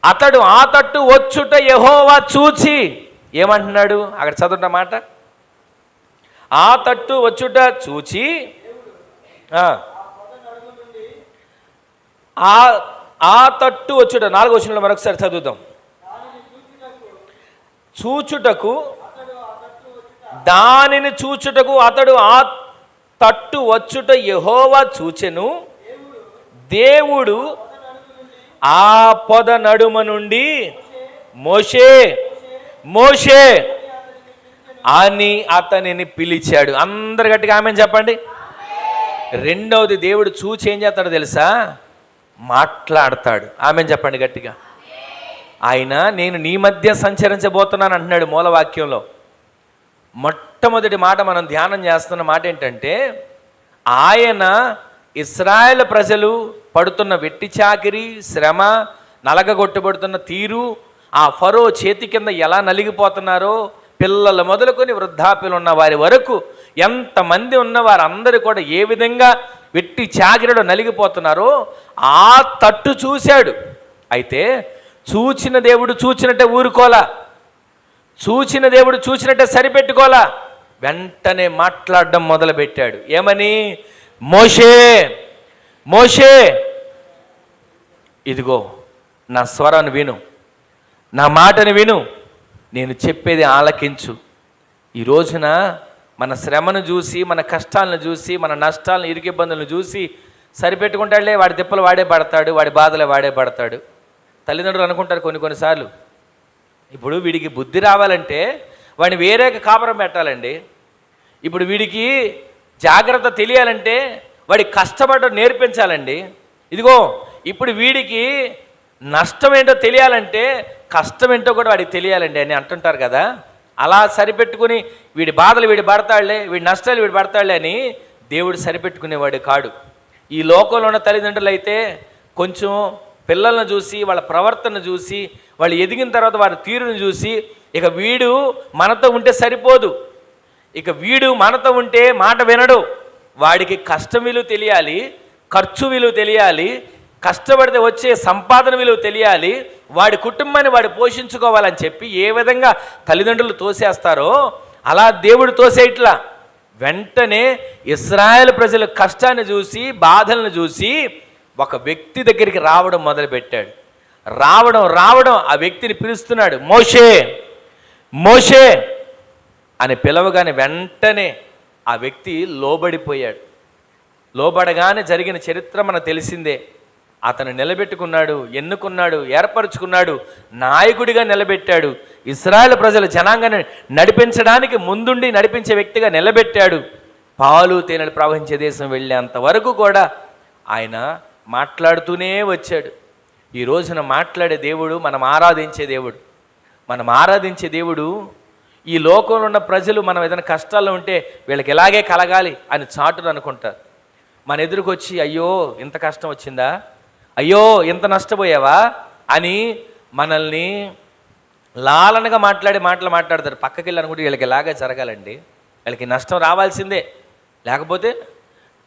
అతడు ఆ తట్టు వచ్చుట యెహోవా చూచి ఏమంటున్నాడు? అక్కడ చదువుట మాట, ఆ తట్టు వచ్చుట చూచి, ఆ తట్టు వచ్చుట 4వ వచనంలో మరొకసారి చదువుదాం. చూచుటకు, దానిని చూచుటకు అతడు తట్టు వచ్చుట యెహోవా చూచెను. దేవుడు ఆ పొద నడుమ నుండి మోషే మోషే అని అతనిని పిలిచాడు. అందరు గట్టిగా ఆమేన్ చెప్పండి. రెండవది, దేవుడు చూచి ఏం చేస్తాడో తెలుసా? మాట్లాడతాడు. ఆమేన్ చెప్పండి గట్టిగా. ఆయన నేను నీ మధ్య సంచరించబోతున్నాను అంటున్నాడు మూలవాక్యంలో. మొట్టమొదటి మాట మనం ధ్యానం చేస్తున్న మాట ఏంటంటే, ఆయన ఇశ్రాయేలు ప్రజలు పడుతున్న వెట్టి చాకిరి, శ్రమ, నలగగొట్టబడుతున్న తీరు, ఆ ఫరో చేతి కింద ఎలా నలిగిపోతున్నారో, పిల్లలు మొదలుకొని వృద్ధాప్యులు ఉన్న వారి వరకు ఎంతమంది ఉన్న వారందరూ కూడా ఏ విధంగా వెట్టి చాకిరిలో నలిగిపోతున్నారో ఆ తట్టు చూశాడు. అయితే చూచిన దేవుడు చూచినట్టే ఊరుకోలా, చూచిన దేవుడు చూసినట్టే సరిపెట్టుకోలా, వెంటనే మాట్లాడడం మొదలుపెట్టాడు. ఏమని? మోషే మోషే, ఇదిగో నా స్వరాన్ని విను, నా మాటను విను, నేను చెప్పేది ఆలకించు. ఈ రోజున మన శ్రమను చూసి, మన కష్టాలను చూసి, మన నష్టాలను, ఇరుకు ఇబ్బందులను చూసి సరిపెట్టుకుంటాడులే, వాడి తిప్పలు వాడే పడతాడు, వాడి బాధలు వాడే పడతాడు. తల్లిదండ్రులు అనుకుంటారు కొన్నిసార్లు, ఇప్పుడు వీడికి బుద్ధి రావాలంటే వాడిని వేరే కాపురం పెట్టాలండి. ఇప్పుడు వీడికి జాగ్రత్త తెలియాలంటే వాడికి కష్టపడడం నేర్పించాలండి. ఇదిగో ఇప్పుడు వీడికి నష్టం ఏంటో తెలియాలంటే కష్టం ఏంటో కూడా వాడికి తెలియాలండి అని అంటుంటారు కదా. అలా సరిపెట్టుకుని వీడి బాధలు వీడి పడతాడులే, వీడి నష్టాలు వీడి పడతాడులే అని దేవుడు సరిపెట్టుకునేవాడు కాడు. ఈ లోకంలో ఉన్న తల్లిదండ్రులు అయితే కొంచెం పిల్లలను చూసి, వాళ్ళ ప్రవర్తన చూసి, వాళ్ళు ఎదిగిన తర్వాత వారి తీరును చూసి, ఇక వీడు మనతో ఉంటే సరిపోదు, ఇక వీడు మనతో ఉంటే మాట వినడు, వాడికి కష్టం విలువ తెలియాలి, ఖర్చు విలువ తెలియాలి, కష్టపడితే వచ్చే సంపాదన విలువ తెలియాలి, వాడి కుటుంబాన్ని వాడు పోషించుకోవాలని చెప్పి ఏ విధంగా తల్లిదండ్రులు తోసేస్తారో అలా దేవుడు తోసేట్లా. వెంటనే ఇశ్రాయేలు ప్రజల కష్టాన్ని చూసి, బాధలను చూసి ఒక వ్యక్తి దగ్గరికి రావడం మొదలుపెట్టాడు. రావడం ఆ వ్యక్తిని పిలుస్తున్నాడు. మోషే మోషే అని పిలవగానే వెంటనే ఆ వ్యక్తి లోబడిపోయాడు. లోబడగానే జరిగిన చరిత్ర మనకు తెలిసిందే. అతను నిలబెట్టుకున్నాడు, ఎన్నుకున్నాడు, ఏర్పరచుకున్నాడు, నాయకుడిగా నిలబెట్టాడు. ఇశ్రాయేలు ప్రజల జనాంగాన్ని నడిపించడానికి ముందుండి నడిపించే వ్యక్తిగా నిలబెట్టాడు. పాలు తేనెలు ప్రవహించే దేశం వెళ్ళేంత వరకు కూడా ఆయన మాట్లాడుతూనే వచ్చాడు. ఈ రోజున మాట్లాడే దేవుడు మనం ఆరాధించే దేవుడు. మనం ఆరాధించే దేవుడు ఈ లోకంలో ఉన్న ప్రజలు మనం ఏదైనా కష్టాల్లో ఉంటే వీళ్ళకి ఎలాగే కలగాలి అని చాటును అనుకుంటారు. మన ఎదురుకు వచ్చి అయ్యో ఇంత కష్టం వచ్చిందా, అయ్యో ఇంత నష్టపోయావా అని మనల్ని లాలనగా మాటలు మాట్లాడతారు. పక్కకి వెళ్ళి అనుకుంటే వీళ్ళకి ఎలాగే జరగాలండి, వీళ్ళకి నష్టం రావాల్సిందే, లేకపోతే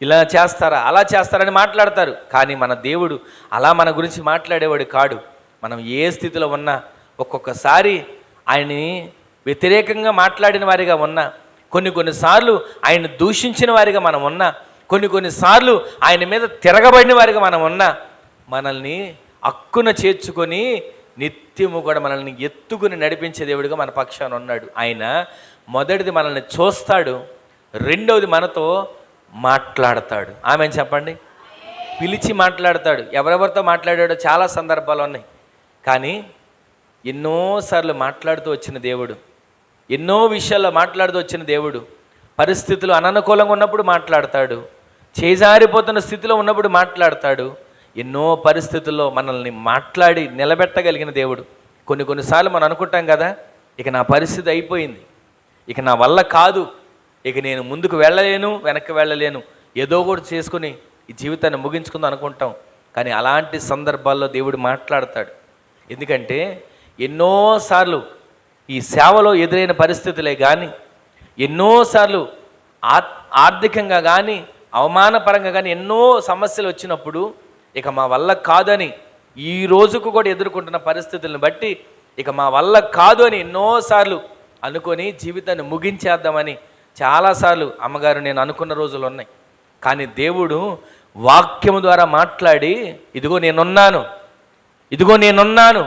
ఇలా చేస్తారా అలా చేస్తారని మాట్లాడతారు. కానీ మన దేవుడు అలా మన గురించి మాట్లాడేవాడు కాడు. మనం ఏ స్థితిలో ఉన్నా ఒక్కొక్కసారి ఆయన్ని వ్యతిరేకంగా మాట్లాడిన వారిగా ఉన్నా, కొన్నిసార్లు ఆయన దూషించిన వారిగా మనం ఉన్నా, కొన్నిసార్లు ఆయన మీద తిరగబడిన వారిగా మనం ఉన్నా, మనల్ని అక్కున చేర్చుకొని నిత్యము కూడా మనల్ని ఎత్తుకుని నడిపించే దేవుడిగా మన పక్షాన ఉన్నాడు. ఆయన మొదటిది మనల్ని చూస్తాడు, రెండవది మనతో మాట్లాడతాడు. ఆమెను చెప్పండి. పిలిచి మాట్లాడతాడు. ఎవరెవరితో మాట్లాడాడో చాలా సందర్భాలు ఉన్నాయి. కానీ ఎన్నోసార్లు మాట్లాడుతూ వచ్చిన దేవుడు, ఎన్నో విషయాల్లో మాట్లాడుతూ వచ్చిన దేవుడు, పరిస్థితులు అననుకూలంగా ఉన్నప్పుడు మాట్లాడతాడు, చేజారిపోతున్న స్థితిలో ఉన్నప్పుడు మాట్లాడతాడు. ఎన్నో పరిస్థితుల్లో మనల్ని మాట్లాడి నిలబెట్టగలిగిన దేవుడు. కొన్నిసార్లు మనం అనుకుంటాం కదా, ఇక నా పరిస్థితి అయిపోయింది, ఇక నా వల్ల కాదు, ఇక నేను ముందుకు వెళ్ళలేను, వెనక్కి వెళ్ళలేను, ఏదో కూడా చేసుకుని ఈ జీవితాన్ని ముగించుకుందాం అనుకుంటాం. కానీ అలాంటి సందర్భాల్లో దేవుడు మాట్లాడతాడు. ఎందుకంటే ఎన్నోసార్లు ఈ సేవలో ఎదురైన పరిస్థితులే కానీ, ఎన్నోసార్లు ఆర్థికంగా కానీ, అవమానపరంగా కానీ ఎన్నో సమస్యలు వచ్చినప్పుడు ఇక మా వల్ల కాదని, ఈ రోజుకు కూడా ఎదుర్కొంటున్న పరిస్థితులను బట్టి ఇక మా వల్ల కాదు అని ఎన్నోసార్లు అనుకొని జీవితాన్ని ముగించేద్దామని చాలాసార్లు అమ్మగారు నేను అనుకున్న రోజులు ఉన్నాయి. కానీ దేవుడు వాక్యము ద్వారా మాట్లాడి ఇదిగో నేనున్నాను, ఇదిగో నేనున్నాను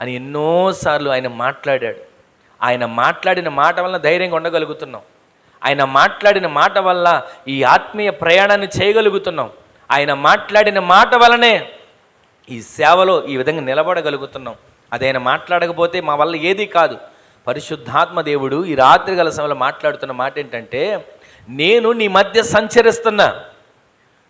అని ఎన్నోసార్లు ఆయన మాట్లాడాడు. ఆయన మాట్లాడిన మాట వలన ధైర్యంగా ఉండగలుగుతున్నాం. ఆయన మాట్లాడిన మాట వల్ల ఈ ఆత్మీయ ప్రయాణాన్ని చేయగలుగుతున్నాం. ఆయన మాట్లాడిన మాట వల్లనే ఈ సేవలో ఈ విధంగా నిలబడగలుగుతున్నాం. అది ఆయన మాట్లాడకపోతే మా వల్ల ఏది కాదు. పరిశుద్ధాత్మ దేవుడు ఈ రాత్రి గల సమయంలో మాట్లాడుతున్న మాట ఏంటంటే, నేను నీ మధ్య సంచరిస్తున్నా.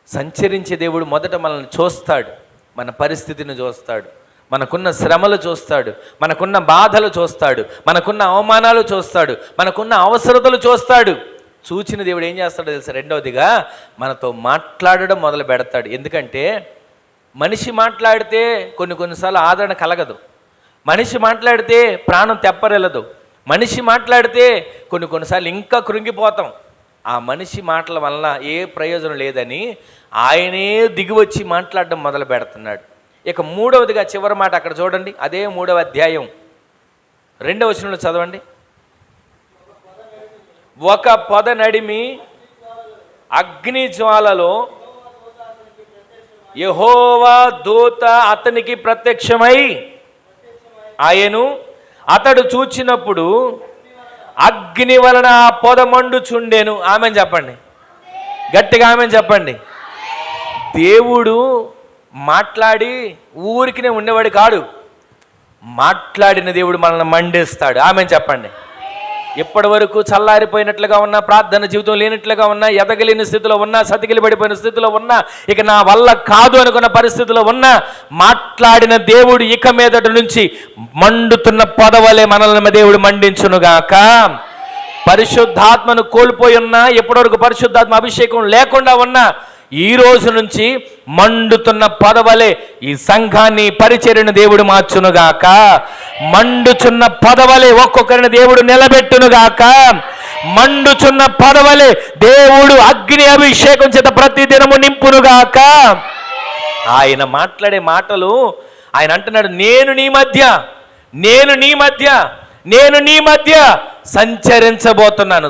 సంచరించే దేవుడు మొదట మనల్ని చూస్తాడు, మన పరిస్థితిని చూస్తాడు, మనకున్న శ్రమలు చూస్తాడు, మనకున్న బాధలు చూస్తాడు, మనకున్న అవమానాలు చూస్తాడు, మనకున్న అవసరతలు చూస్తాడు. చూచిన దేవుడు ఏం చేస్తాడో తెలుసా? రెండవదిగా మనతో మాట్లాడడం మొదలు పెడతాడు. ఎందుకంటే మనిషి మాట్లాడితే కొన్నిసార్లు ఆదరణ కలగదు, మనిషి మాట్లాడితే ప్రాణం తెప్పరెలదు, మనిషి మాట్లాడితే కొన్నిసార్లు ఇంకా కృంగిపోతాం. ఆ మనిషి మాటల వల్ల ఏ ప్రయోజనం లేదని ఆయనే దిగివచ్చి మాట్లాడడం మొదలు పెడుతున్నాడు. ఇక మూడవదిగా చివరి మాట అక్కడ చూడండి, అదే 3వ అధ్యాయం 2వ వచనంలో చదవండి. ఒక పొద నడిమి అగ్ని జ్వాలలో యెహోవా దూత అతనికి ప్రత్యక్షమై ఆయను అతడు చూచినప్పుడు అగ్ని వలన ఆ పొద మండుచుండెను. ఆమెను చెప్పండి, గట్టిగా ఆమెను చెప్పండి. దేవుడు మాట్లాడి ఊరికినే ఉండేవాడు కాడు. మాట్లాడిన దేవుడు మనల్ని మండిస్తాడు. ఆమెను చెప్పండి. ఇప్పటి వరకు చల్లారిపోయినట్లుగా ఉన్నా, ప్రార్థన జీవితం లేనట్లుగా ఉన్నా, ఎదగలేని స్థితిలో ఉన్నా, సతికిలి పడిపోయిన స్థితిలో ఉన్నా, ఇక నా వల్ల కాదు అనుకున్న పరిస్థితిలో ఉన్నా, మాట్లాడిన దేవుడు ఇక మీదట నుంచి మండుతున్న పొదవలే మనల్ని దేవుడు మండించునుగాక. పరిశుద్ధాత్మను కోల్పోయి ఉన్నా, ఎప్పటివరకు పరిశుద్ధాత్మ అభిషేకం లేకుండా ఉన్నా, ఈ రోజు నుంచి మండుతున్న పొదవలే ఈ సంఘాన్ని, పరిచర్యను దేవుడు మార్చునుగాక. మండుచున్న పొదవలే ఒక్కొక్కరిని దేవుడు నిలబెట్టునుగాక. మండుచున్న పొదవలే దేవుడు అగ్ని అభిషేకం చేత ప్రతి దినము నింపునుగాక. ఆయన మాట్లాడే మాటలు, ఆయన అంటున్నాడు, నేను నీ మధ్య సంచరించబోతున్నాను.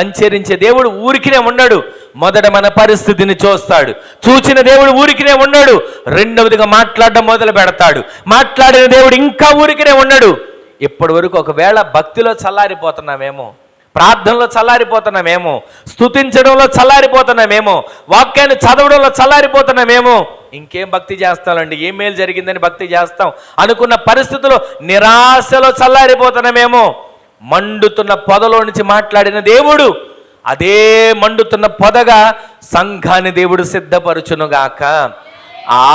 సంచరించే దేవుడు ఊరికినే ఉండడు. మొదట మన పరిస్థితిని చూస్తాడు. చూచిన దేవుడు ఊరికినే ఉండడు. రెండవదిగా మాట్లాడడం మొదలు పెడతాడు. మాట్లాడిన దేవుడు ఇంకా ఊరికినే ఉండడు. ఇప్పటి వరకు ఒకవేళ భక్తిలో చల్లారిపోతున్నామేమో, ప్రార్థనలో చల్లారిపోతున్నామేమో, స్తుతించడంలో చల్లారిపోతున్నామేమో, వాక్యాన్ని చదవడంలో చల్లారిపోతున్నామేమో, ఇంకేం భక్తి చేస్తామండి, ఏం మేలు జరిగిందని భక్తి చేస్తాం అనుకున్న పరిస్థితుల్లో నిరాశలో చల్లారిపోతున్నామేమో. మండుతున్న పొదలో నుంచి మాట్లాడిన దేవుడు అదే మండుతున్న పొదగా సంఘాన్ని దేవుడు సిద్ధపరచునుగాక.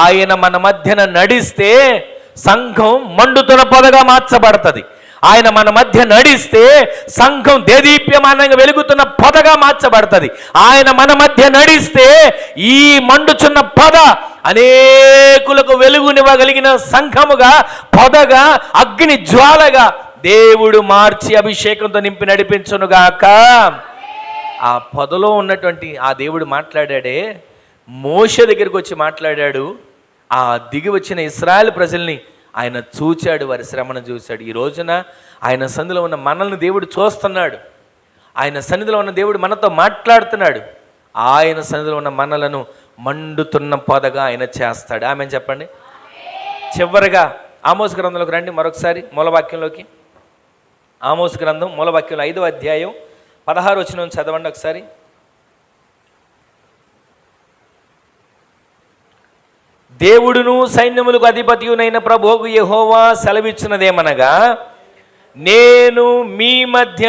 ఆయన మన మధ్యన నడిస్తే సంఘం మండుతున్న పొదగా మార్చబడుతుంది. ఆయన మన మధ్య నడిస్తే సంఘం దేదీప్యమానంగా వెలుగుతున్న పొదగా మార్చబడుతుంది. ఆయన మన మధ్య నడిస్తే ఈ మండుచున్న పొద అనేకులకు వెలుగునివ్వగలిగిన సంఘముగా, పొదగా, అగ్ని జ్వాలగా దేవుడు మార్చి అభిషేకంతో నింపి నడిపించునుగాక. ఆ పొదలో ఉన్నటువంటి ఆ దేవుడు మాట్లాడాడే, మోషే దగ్గరికి వచ్చి మాట్లాడాడు. ఆ దిగి వచ్చిన ఇశ్రాయేలు ప్రజల్ని ఆయన చూచాడు, వారి శ్రమను చూశాడు. ఈ రోజున ఆయన సన్నిధిలో ఉన్న మనల్ని దేవుడు చూస్తున్నాడు. ఆయన సన్నిధిలో ఉన్న దేవుడు మనతో మాట్లాడుతున్నాడు. ఆయన సన్నిధిలో ఉన్న మనలను మండుతున్న పొదగా ఆయన చేస్తాడు. ఆమె చెప్పండి. చివరిగా ఆమోస్ గ్రంథంలోకి రండి మరొకసారి, మూలవాక్యంలోకి. ఆమోస్ గ్రంథం మూలవాక్యంలో 5వ అధ్యాయం 16వ వచనం చదవండి ఒకసారి. దేవుడును సైన్యములకు అధిపతియునైన ప్రభువు యెహోవా సెలవిచ్చినదేమనగా, నేను మీ మధ్య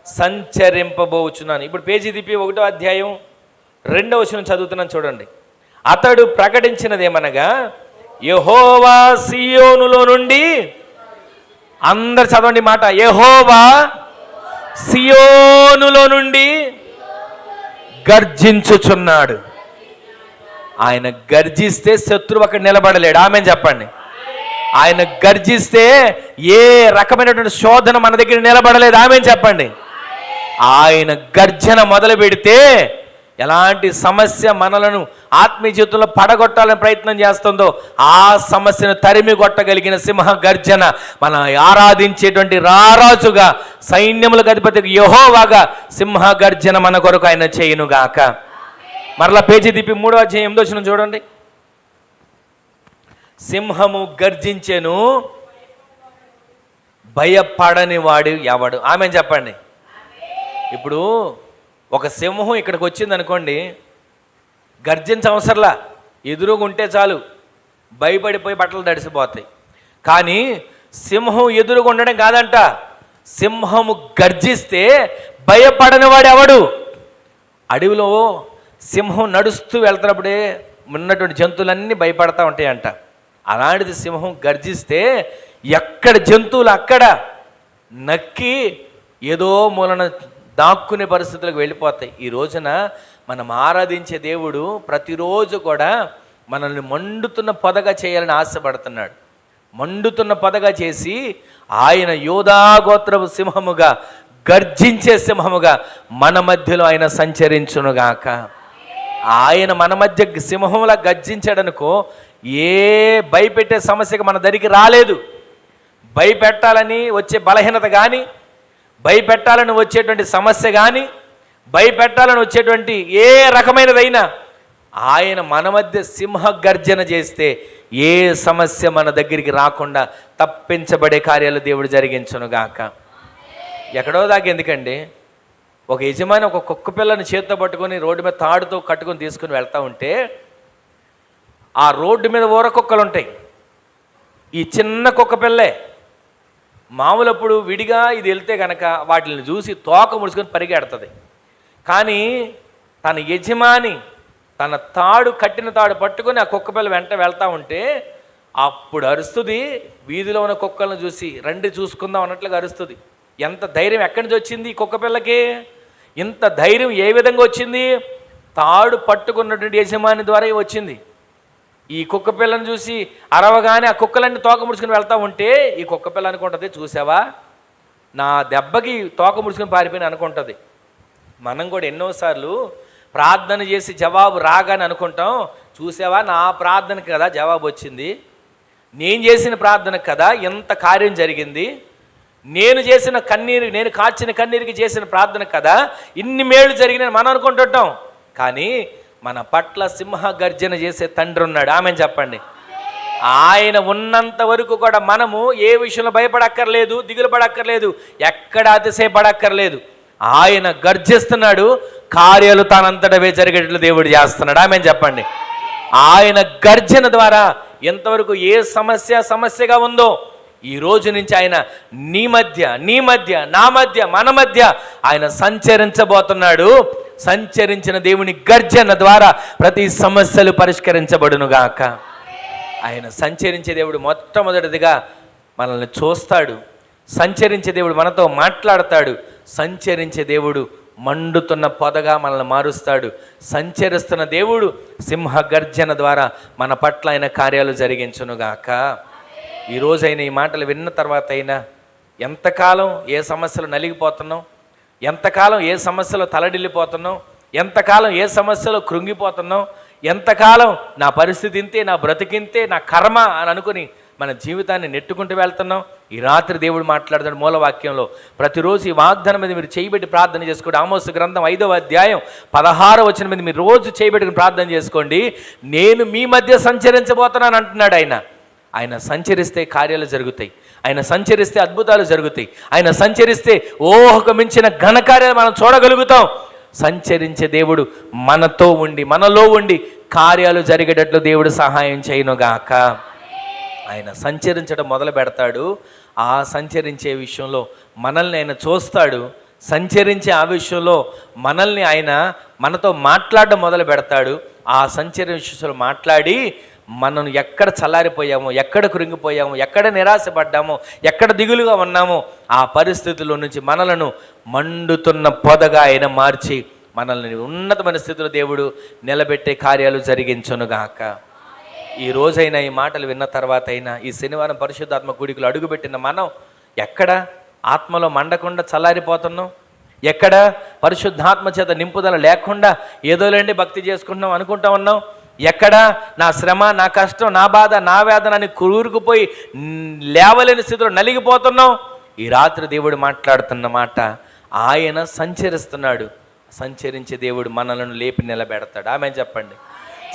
సంచరింపబోచున్నాను. ఇప్పుడు పేజీ తిప్పి 1వ అధ్యాయం 2వ వచనం చదువుతున్నాను చూడండి. అతడు ప్రకటించినదేమనగా, యెహోవా సియోనులో నుండి, అందరు చదవండి మాట, యెహోవా సియోనులో నుండి గర్జించుచున్నాడు. ఆయన గర్జిస్తే శత్రువు అక్కడ నిలబడలేడు. ఆమె చెప్పండి. ఆయన గర్జిస్తే ఏ రకమైనటువంటి శోధన మన దగ్గర నిలబడలేదు. ఆమె చెప్పండి. ఆయన గర్జన మొదలు పెడితే ఎలాంటి సమస్య మనలను ఆత్మీయ జీవితంలో పడగొట్టాలని ప్రయత్నం చేస్తుందో ఆ సమస్యను తరిమి కొట్టగలిగిన సింహ గర్జన, మన ఆరాధించేటువంటి రారాజుగా, సైన్యములకు అధిపతి యెహోవాగా సింహ గర్జన మన కొరకు ఆయన చేయునుగాక. మరలా పేజీ తిప్పి 3వ అధ్యాయం 8వ వచనం చూడండి. సింహము గర్జించెను, భయపడని వాడు ఎవడు? ఆమె చెప్పండి. ఇప్పుడు ఒక సింహం ఇక్కడికి వచ్చింది అనుకోండి, గర్జించవసరంలా, ఎదురుగా ఉంటే చాలు భయపడిపోయి బట్టలు తడిసిపోతాయి. కానీ సింహం ఎదురుగా ఉండడం కాదంట, సింహము గర్జిస్తే భయపడని వాడు ఎవడు? అడవిలో సింహం నడుస్తూ వెళ్తున్నప్పుడే ఉన్నటువంటి జంతువులన్నీ భయపడతా ఉంటాయంట. అలాంటిది సింహం గర్జిస్తే ఎక్కడ జంతువులు అక్కడ నక్కి ఏదో మూలన దాక్కునే పరిస్థితులకు వెళ్ళిపోతాయి. ఈ రోజున మనం ఆరాధించే దేవుడు ప్రతిరోజు కూడా మనల్ని మండుతున్న పొదగా చేయాలని ఆశపడుతున్నాడు. మండుతున్న పొదగా చేసి ఆయన యోధా గోత్రపు సింహముగా, గర్జించే సింహముగా మన మధ్యలో ఆయన సంచరించునుగాక. ఆయన మన మధ్య సింహంలా గర్జించాడనుకో, ఏ భయపెట్టే సమస్యకు మన దగ్గరికి రాలేదు. భయపెట్టాలని వచ్చే బలహీనత కానీ, భయపెట్టాలని వచ్చేటువంటి సమస్య కానీ, భయపెట్టాలని వచ్చేటువంటి ఏ రకమైనదైనా ఆయన మన మధ్య సింహ గర్జన చేస్తే ఏ సమస్య మన దగ్గరికి రాకుండా తప్పించబడే కార్యాలు దేవుడు జరిగించునుగాక. ఎక్కడో దాకా ఎందుకండి, ఒక యజమాని ఒక కుక్క పిల్లని చేత్తో పట్టుకొని రోడ్డు మీద తాడుతో కట్టుకొని తీసుకుని వెళ్తూ ఉంటే, ఆ రోడ్డు మీద ఊర కుక్కలు ఉంటాయి. ఈ చిన్న కుక్క పిల్లే మామూలప్పుడు విడిగా ఇది వెళ్తే కనుక వాటిని చూసి తోక ముడుచుకొని పరిగెడుతుంది. కానీ తన యజమాని తన తాడు, కట్టిన తాడు పట్టుకొని ఆ కుక్క పిల్ల వెంట వెళ్తూ ఉంటే అప్పుడు అరుస్తుంది. వీధిలో ఉన్న కుక్కలను చూసి రండి చూసుకుందాం అన్నట్లుగా అరుస్తుంది. ఎంత ధైర్యం ఎక్కడి నుంచి వచ్చింది ఈ కుక్క పిల్లకి? ఇంత ధైర్యం ఏ విధంగా వచ్చింది? తాడు పట్టుకున్నటువంటి యజమాని ద్వారా వచ్చింది. ఈ కుక్క పిల్లని చూసి అరవగానే ఆ కుక్కలన్నీ తోక ముడుచుకుని వెళ్తూ ఉంటే ఈ కుక్క పిల్ల అనుకుంటుంది, చూసావా నా దెబ్బకి తోక ముడుచుకుని పారిపోయిన అనుకుంటుంది. మనం కూడా ఎన్నోసార్లు ప్రార్థన చేసి జవాబు రాగానే అనుకుంటాం, చూసావా నా ప్రార్థనకి కదా జవాబు వచ్చింది, నేను చేసిన ప్రార్థనకు కదా ఎంత కార్యం జరిగింది, నేను చేసిన కన్నీరు, నేను కార్చిన కన్నీరుకి చేసిన ప్రార్థన కదా ఇన్ని మేళ్ళు జరిగినాయి మనం అనుకుంటుంటాం. కానీ మన పట్ల సింహ గర్జన చేసే తండ్రి ఉన్నాడు. ఆమె చెప్పండి. ఆయన ఉన్నంత వరకు కూడా మనము ఏ విషయంలో భయపడక్కర్లేదు, దిగులు పడక్కర్లేదు, ఎక్కడ అతిశయపడక్కర్లేదు. ఆయన గర్జిస్తున్నాడు, కార్యాలు తానంతటవే జరిగేట్లు దేవుడు చేస్తున్నాడు. ఆమె చెప్పండి. ఆయన గర్జన ద్వారా ఎంతవరకు ఏ సమస్యగా ఉందో ఈ రోజు నుంచి ఆయన నీ మధ్య నా మధ్య మన మధ్య ఆయన సంచరించబోతున్నాడు. సంచరించిన దేవుని గర్జన ద్వారా ప్రతి సమస్యలు పరిష్కరించబడునుగాక. ఆయన సంచరించే దేవుడు మొట్టమొదటిదిగా మనల్ని చూస్తాడు. సంచరించే దేవుడు మనతో మాట్లాడతాడు. సంచరించే దేవుడు మండుతున్న పొదగా మనల్ని మారుస్తాడు. సంచరిస్తున్న దేవుడు సింహ గర్జన ద్వారా మన పట్ల ఆయన కార్యాలు జరిగించునుగాక. ఈరోజైనా ఈ మాటలు విన్న తర్వాత అయినా ఎంతకాలం ఏ సమస్యలు నలిగిపోతున్నాం, ఎంతకాలం ఏ సమస్యలో తలడిల్లిపోతున్నాం, ఎంతకాలం ఏ సమస్యలో కృంగిపోతున్నాం, ఎంతకాలం నా పరిస్థితి ఇంతే, నా బ్రతికింతే, నా కర్మ అని అనుకుని మన జీవితాన్ని నెట్టుకుంటూ వెళ్తున్నాం. ఈ రాత్రి దేవుడు మాట్లాడుతాడు మూలవాక్యంలో. ప్రతిరోజు ఈ వాగ్దానం మీద మీరు చేయబెట్టి ప్రార్థన చేసుకోండి. ఆమోసు గ్రంథం 5వ అధ్యాయం 16వ వచనం మీద మీరు రోజు చేయబెట్టుకుని ప్రార్థన చేసుకోండి. నేను మీ మధ్య సంచరించబోతున్నాను అంటున్నాడు ఆయన. ఆయన సంచరిస్తే కార్యాలు జరుగుతాయి. ఆయన సంచరిస్తే అద్భుతాలు జరుగుతాయి. ఆయన సంచరిస్తే ఊహకు మించిన ఘనకార్యాలు మనం చూడగలుగుతాం. సంచరించే దేవుడు మనతో ఉండి, మనలో ఉండి కార్యాలు జరిగేటట్లు దేవుడు సహాయం చేయనుగాక. ఆయన సంచరించడం మొదలు పెడతాడు. ఆ సంచరించే విషయంలో మనల్ని ఆయన చూస్తాడు. సంచరించే ఆ విషయంలో మనల్ని ఆయన మనతో మాట్లాడడం మొదలు పెడతాడు. ఆ సంచరించే విషయంలో మాట్లాడి మనం ఎక్కడ చల్లారిపోయామో, ఎక్కడ కృంగిపోయామో, ఎక్కడ నిరాశపడ్డామో, ఎక్కడ దిగులుగా ఉన్నామో ఆ పరిస్థితుల్లో నుంచి మనలను మండుతున్న పొదగా ఆయన మార్చి మనల్ని ఉన్నతమైన స్థితిలో దేవుడు నిలబెట్టే కార్యాలు జరిగించునుగాక. ఈ రోజైనా ఈ మాటలు విన్న తర్వాత అయినా ఈ శనివారం పరిశుద్ధాత్మ కూడికలు అడుగుపెట్టిన మనం ఎక్కడ ఆత్మలో మండకుండా చల్లారిపోతున్నాం, ఎక్కడ పరిశుద్ధాత్మ చేత నింపుదల లేకుండా ఏదోలేండి భక్తి చేసుకుంటున్నాం అనుకుంటా ఉన్నాం, ఎక్కడ నా శ్రమ, నా కష్టం, నా బాధ, నా వేదన అని కూరుకుపోయి లేవలేని స్థితిలో నలిగిపోతున్నాం. ఈ రాత్రి దేవుడు మాట్లాడుతున్న మాట, ఆయన సంచరిస్తున్నాడు. సంచరించే దేవుడు మనలను లేపి నిలబెడతాడు. ఆమె చెప్పండి.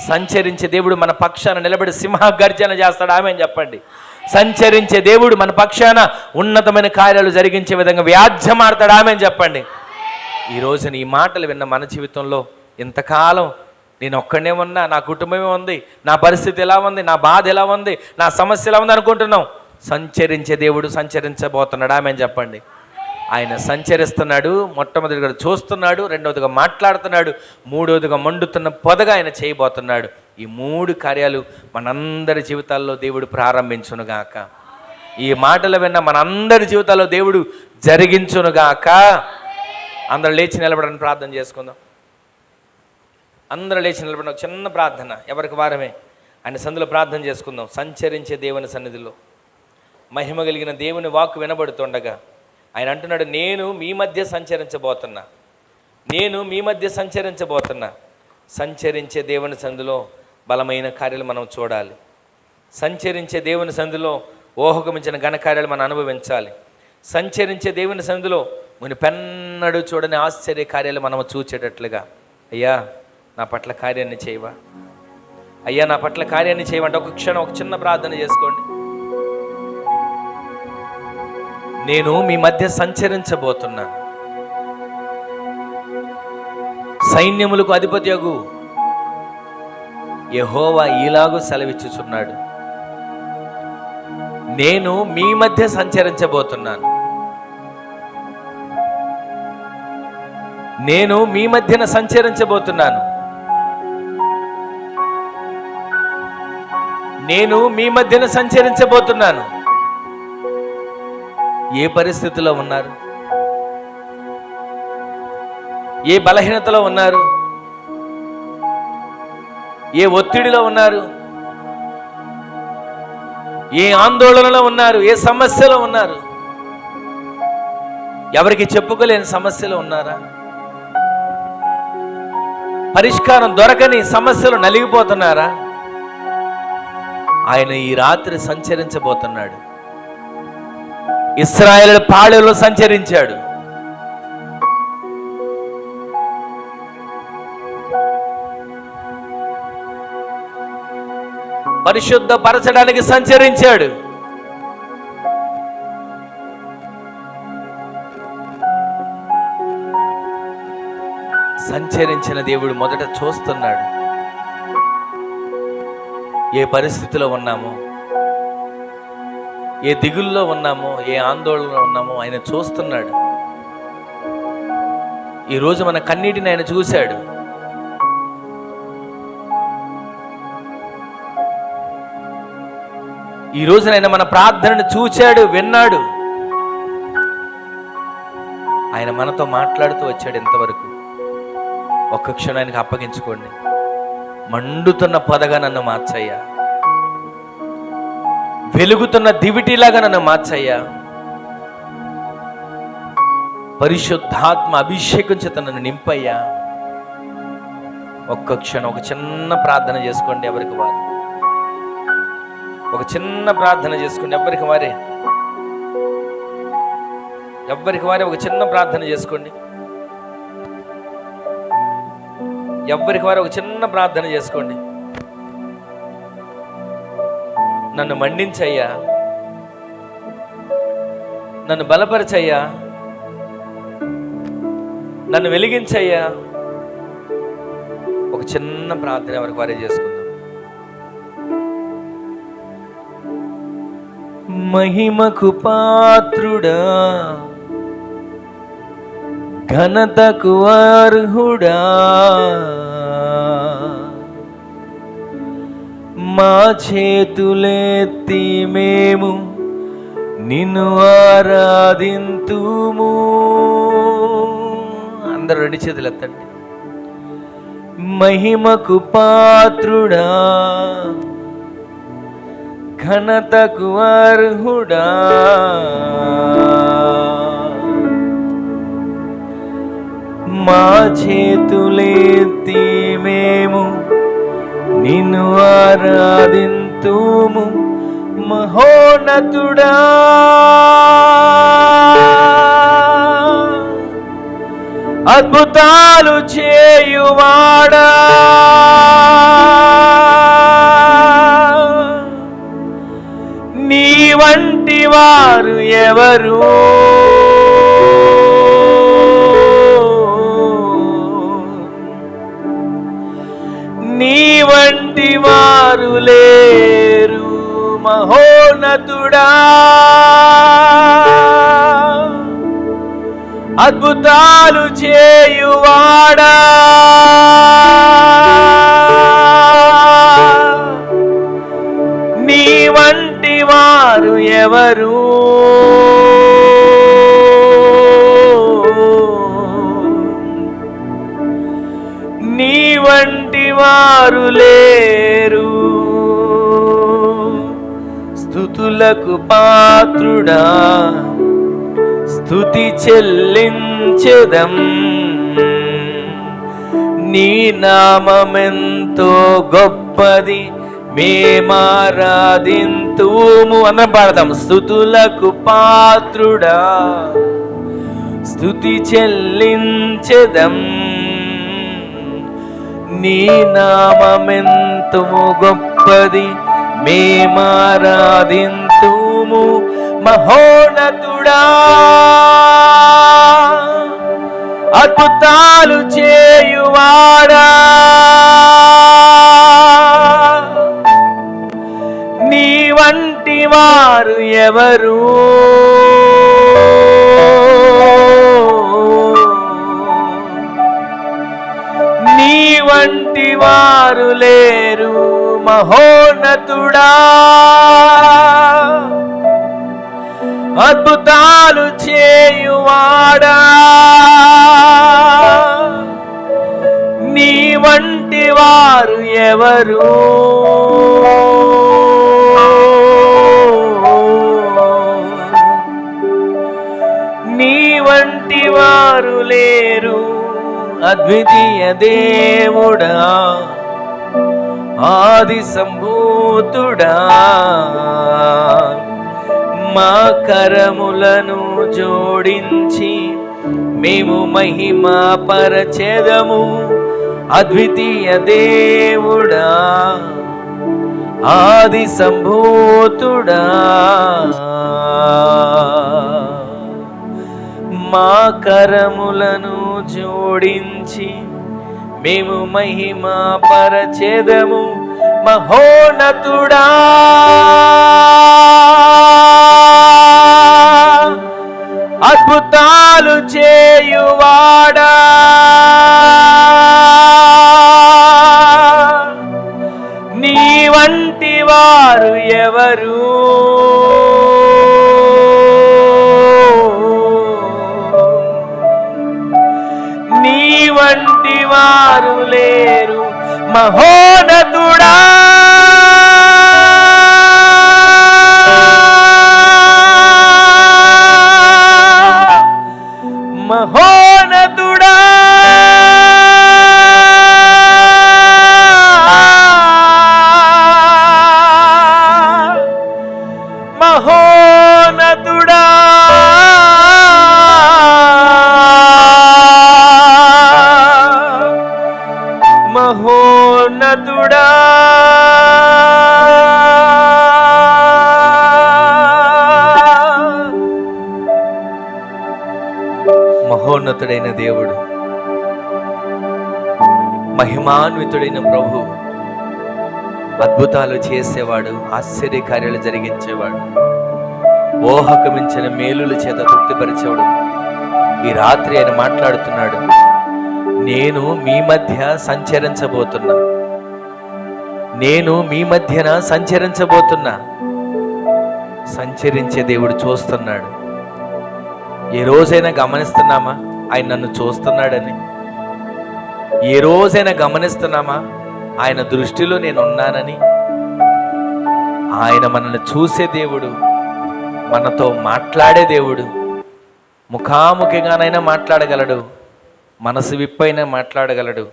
సంచరించే దేవుడు మన పక్షాన నిలబడి సింహ గర్జన చేస్తాడు. ఆమె చెప్పండి. సంచరించే దేవుడు మన పక్షాన ఉన్నతమైన కార్యాలు జరిగించే విధంగా వ్యాజ్యమాడతాడు. ఆమె చెప్పండి. ఈ రోజున ఈ మాటలు విన్న మన జీవితంలో ఇంతకాలం నేను ఒక్కడనే ఉన్నా, నా కుటుంబమే ఉంది, నా పరిస్థితి ఎలా ఉంది, నా బాధ ఎలా ఉంది, నా సమస్య ఎలా ఉంది అనుకుంటున్నాం. సంచరించే దేవుడు సంచరించబోతున్నాడు. ఆమె చెప్పండి. ఆయన సంచరిస్తున్నాడు. మొట్టమొదటిగా చూస్తున్నాడు, రెండవదిగా మాట్లాడుతున్నాడు, మూడవదిగా మండుతున్న పొదగా ఆయన చేయబోతున్నాడు. ఈ 3 కార్యాలు మనందరి జీవితాల్లో దేవుడు ప్రారంభించునుగాక. ఈ మాటలు విన్న మనందరి జీవితాల్లో దేవుడు జరిగించునుగాక. అందరూ లేచి నిలబడని ప్రార్థన చేసుకుందాం. అందరూ లేచి నిలబడిన ఒక చిన్న ప్రార్థన, ఎవరికి వారమే ఆయన సన్నిధిలో ప్రార్థన చేసుకుందాం. సంచరించే దేవుని సన్నిధిలో మహిమ కలిగిన దేవుని వాక్కు వినబడుతుండగా ఆయన అంటున్నాడు, నేను మీ మధ్య సంచరించబోతున్నా, నేను మీ మధ్య సంచరించబోతున్నా. సంచరించే దేవుని సన్నిధిలో బలమైన కార్యాలు మనం చూడాలి. సంచరించే దేవుని సన్నిధిలో ఊహకు మించిన ఘనకార్యాలు మనం అనుభవించాలి. సంచరించే దేవుని సన్నిధిలో మునిపెన్నడూ చూడని ఆశ్చర్య కార్యాలు మనం చూచేటట్లుగా, అయ్యా నా పట్ల కార్యాన్ని చేయవా, అయ్యా నా పట్ల కార్యాన్ని చేయమంటే ఒక క్షణం ఒక చిన్న ప్రార్థన చేసుకోండి. నేను మీ మధ్య సంచరించబోతున్నాను. సైన్యములకు అధిపత్యగు యెహోవా ఈలాగు సెలవిచ్చుచున్నాడు, నేను మీ మధ్య సంచరించబోతున్నాను. నేను మీ మధ్యన సంచరించబోతున్నాను. నేను మీ మధ్యన సంచరించబోతున్నాను. ఏ పరిస్థితిలో ఉన్నారు, ఏ బలహీనతలో ఉన్నారు, ఏ ఒత్తిడిలో ఉన్నారు, ఏ ఆందోళనలో ఉన్నారు, ఏ సమస్యలో ఉన్నారు, ఎవరికి చెప్పుకోలేని సమస్యలో ఉన్నారా, పరిష్కారం దొరకని సమస్యలు నలిగిపోతున్నారా? ఆయన ఈ రాత్రి సంచరించబోతున్నాడు. ఇశ్రాయేలు పాళెంలో సంచరించాడు. పరిశుద్ధపరచడానికి సంచరించాడు. సంచరించిన దేవుడు మొదట చూస్తున్నాడు. ఏ పరిస్థితిలో ఉన్నామో, ఏ దిగుల్లో ఉన్నామో, ఏ ఆందోళనలో ఉన్నామో ఆయన చూస్తున్నాడు. ఈరోజు మన కన్నీటిని ఆయన చూశాడు. ఈ రోజున ఆయన మన ప్రార్థనను చూశాడు, విన్నాడు. ఆయన మనతో మాట్లాడుతూ వచ్చాడు. ఇంతవరకు ఒక్క క్షణానికి అప్పగించుకోండి. మండుతున్న పొదగా నన్ను మార్చయ్యా, వెలుగుతున్న దివిటిలాగా నన్ను మార్చయ్యా, పరిశుద్ధాత్మ అభిషేకం చేత నన్ను నింపయ్యా. ఒక్క క్షణం ఒక చిన్న ప్రార్థన చేసుకోండి. ఎవరికి వారు ఒక చిన్న ప్రార్థన చేసుకోండి. ఎవరికి వారే ఒక చిన్న ప్రార్థన చేసుకోండి. ఎవరికి వారు ఒక చిన్న ప్రార్థన చేసుకోండి. నన్ను మండించయ్యా, నన్ను బలపరచయ్యా, నన్ను వెలిగించయ్యా. ఒక చిన్న ప్రార్థన ఎవరికి వారే చేసుకుందాం. మహిమకు పాత్రుడా, ఘనతకు అర్హుడా, మా చేతులెత్తి మేము నిన్ను ఆరాధింతుము. అందరూ 2 చేతులు ఎత్తండి. మహిమకు పాత్రుడా, ఘనతకు అర్హుడా, మా చేతులెత్తి మేము నిన్ను ఆరాధింతుము. మహోన్నతుడా, అద్భుతాలు చేయువాడా, నీ వారు ఎవరు? నీ వంటి వారు లేరు మహోన్నతుడా, అద్భుతాలు చేయువాడా, నీ వంటి వారు ఎవరు? నీ వంటి వారు లేరు. స్తుతులకు పాత్రుడా, స్తుతి చెల్లించెదం. నీ నామమెంతో గొప్పది, మేమారాధింతుము అన్న పాడదాం. స్తుతులకు పాత్రుడా, స్తుతి చెల్లించెదం. నీ నామమెంతో గొప్పది, మేమారాధింతుము. మహోన్నతుడా, అద్భుతాలు చేయువాడా, నీ వంటి వారు ఎవరు? నీ వంటి వారు లేరు మహోన్నతుడా, అద్భుతాలు చేయువాడా, నీ వంటి వారు ఎవరు? నీ వంటి వారు లేరు. అద్వితీయ దేవుడా, ఆది సంభూతుడా, మా కరములను జోడించి మేము మహిమ పరచెదము. అద్వితీయ దేవుడా, ఆది సంభూతుడా, మా కరములను జోడించి మేము మహిమ పరచెదము. మహోన్నతుడా, అద్భుతాలు చేయువాడా, నీ వంటి వారు ఎవరు? నీ వంటి వారు లేరు మహోన్నతుడా, మహోన్నతుడా, మహోన్నతుడా, మహోన్నతుడా, మహోన్నతుడైన దేవుడు, మహిమాన్వితుడైన ప్రభు, అద్భుతాలు చేసేవాడు, ఆశ్చర్యకార్యాలు జరిగించేవాడు, ఊహకు మించిన మేలుల చేత తృప్తిపరిచేవాడు. ఈ రాత్రి ఆయన మాట్లాడుతున్నాడు, నేను మీ మధ్య సంచరించబోతున్నా, నేను మీ మధ్యన సంచరించబోతున్నా. సంచరించే దేవుడు చూస్తున్నాడు. ఏ రోజైనా గమనిస్తున్నామా ఆయన నన్ను చూస్తున్నాడని? ఏ రోజైనా గమనిస్తున్నామా ఆయన దృష్టిలో నేను ఉన్నానని? ఆయన మనల్ని చూసే దేవుడు, మనతో మాట్లాడే దేవుడు. ముఖాముఖిగానైనా మాట్లాడగలడు, మనసు విప్పైనా మాట్లాడగలడు.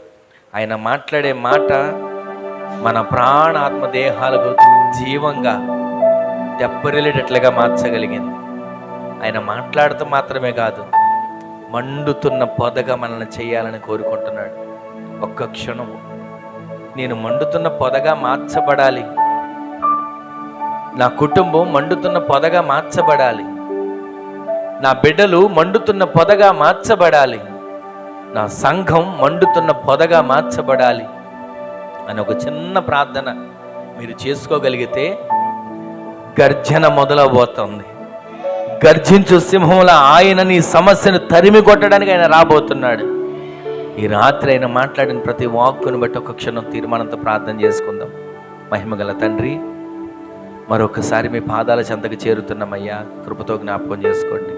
ఆయన మాట్లాడే మాట మన ప్రాణ ఆత్మ దేహాలకు జీవంగా దెబ్బరిల్లేటట్లుగా మార్చగలిగింది. ఆయన మాట్లాడుతూ మాత్రమే కాదు, మండుతున్న పొదగా మనల్ని చేయాలని కోరుకుంటున్నాడు. ఒక్క క్షణము నేను మండుతున్న పొదగా మార్చబడాలి, నా కుటుంబం మండుతున్న పొదగా మార్చబడాలి, నా బిడ్డలు మండుతున్న పొదగా మార్చబడాలి, నా సంఘం మండుతున్న పొదగా మార్చబడాలి అని ఒక చిన్న ప్రార్థన మీరు చేసుకోగలిగితే గర్జన మొదలవబోతుంది. గర్జించు సింహంలా ఆయన నీ సమస్యను తరిమి కొట్టడానికి ఆయన రాబోతున్నాడు. ఈ రాత్రి ఆయన మాట్లాడిన ప్రతి వాక్కును బట్టి ఒక క్షణం తీర్మానంతో ప్రార్థన చేసుకుందాం. మహిమగల తండ్రి, మరొకసారి మీ పాదాల చెంతకు చేరుతున్నామయ్యా, కృపతో జ్ఞాపకం చేసుకోండి.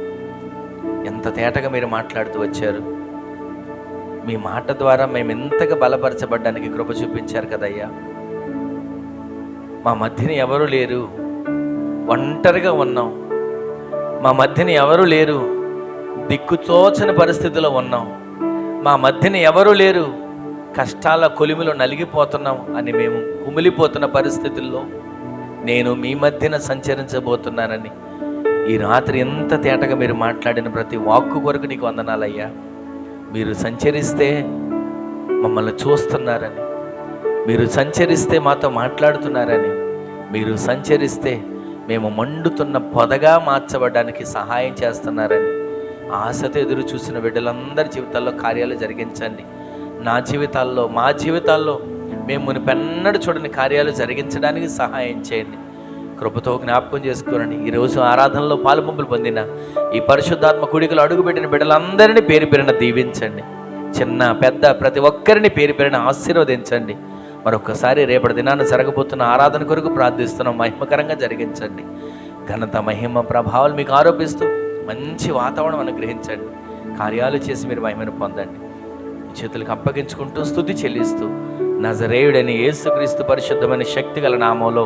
ఎంత తేటగా మీరు మాట్లాడుతూ వచ్చారు. మీ మాట ద్వారా మేము ఎంతగా బలపరచబడ్డానికి కృప చూపించారు కదయ్యా. మా మధ్యన ఎవరు లేరు, ఒంటరిగా ఉన్నాం. మా మధ్యన ఎవరు లేరు, దిక్కుతోచని పరిస్థితిలో ఉన్నాం. మా మధ్యన ఎవరు లేరు, కష్టాల కొలిమిలో నలిగిపోతున్నాం అని మేము కుమిలిపోతున్న పరిస్థితుల్లో నేను మీ మధ్యన సంచరించబోతున్నానని ఈ రాత్రి ఎంత తేటగా మీరు మాట్లాడిన ప్రతి వాక్కు కొరకు నీకు వందనాలయ్యా. మీరు సంచరిస్తే మమ్మల్ని చూస్తున్నారని, మీరు సంచరిస్తే మాతో మాట్లాడుతున్నారని, మీరు సంచరిస్తే మేము మండుతున్న పొదగా మార్చబడడానికి సహాయం చేస్తున్నారని ఆశతో ఎదురు చూసిన బిడ్డలందరి జీవితాల్లో కార్యాలు జరిగించండి. నా జీవితాల్లో, మా జీవితాల్లో మేము మునిపెన్నడూ చూడని కార్యాలు జరిగించడానికి సహాయం చేయండి. కృపతో జ్ఞాపకం చేసుకోనండి. ఈరోజు ఆరాధనలో పాలుపంపులు పొందిన ఈ పరిశుద్ధాత్మ కుడికలు అడుగుపెట్టిన బిడ్డలందరినీ పేరు పేరున దీవించండి. చిన్న పెద్ద ప్రతి ఒక్కరిని పేరు పేరున ఆశీర్వదించండి. మరొకసారి రేపటి దినాన్ని జరగబోతున్న ఆరాధన కొరకు ప్రార్థిస్తున్నాం. మహిమకరంగా జరిగించండి. ఘనత, మహిమ, ప్రభావాలు మీకు ఆరోపిస్తూ మంచి వాతావరణం అనుగ్రహించండి. కార్యాలు చేసి మీరు మహిమను పొందండి. చేతులకు అప్పగించుకుంటూ స్తుతి చెల్లిస్తూ నజరేయుడని యేసుక్రీస్తు పరిశుద్ధమైన శక్తి గల నామంలో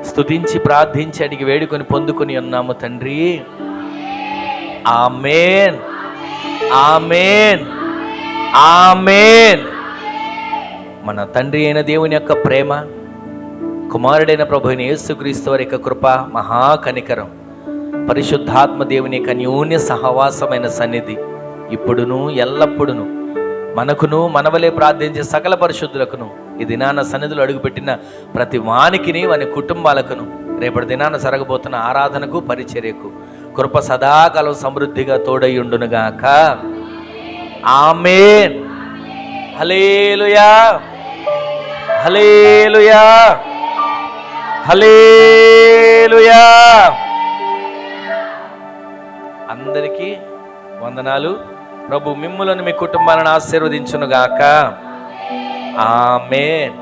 స్తుతించి ప్రార్థించి అడిగి వేడుకొని పొందుకొని ఉన్నాము తండ్రి. ఆమేన్, ఆమేన్, ఆమేన్. మన తండ్రి అయిన దేవుని యొక్క ప్రేమ, కుమారుడైన ప్రభు అయిన యేసుక్రీస్తు వారి యొక్క కృప, మహాకనికరం, పరిశుద్ధాత్మ దేవుని యొక్క అన్యోన్య సహవాసమైన సన్నిధి ఇప్పుడును ఎల్లప్పుడును మనకును మనవలే ప్రార్థించే సకల పరిశుద్ధులకును ఈ దినాన సన్నిధులు అడుగుపెట్టిన ప్రతి వానికిని వాని కుటుంబాలకును రేపటి దినాన జరగబోతున్న ఆరాధనకు పరిచర్యకు కృప సదాకాలం సమృద్ధిగా తోడయ్యుండునుగాక. ఆమేన్. హల్లెలూయా, హల్లెలూయా, హల్లెలూయా. అందరికీ వందనాలు. ప్రభు మిమ్ములను మీ కుటుంబాలను ఆశీర్వదించునుగాక. ఆమేన్.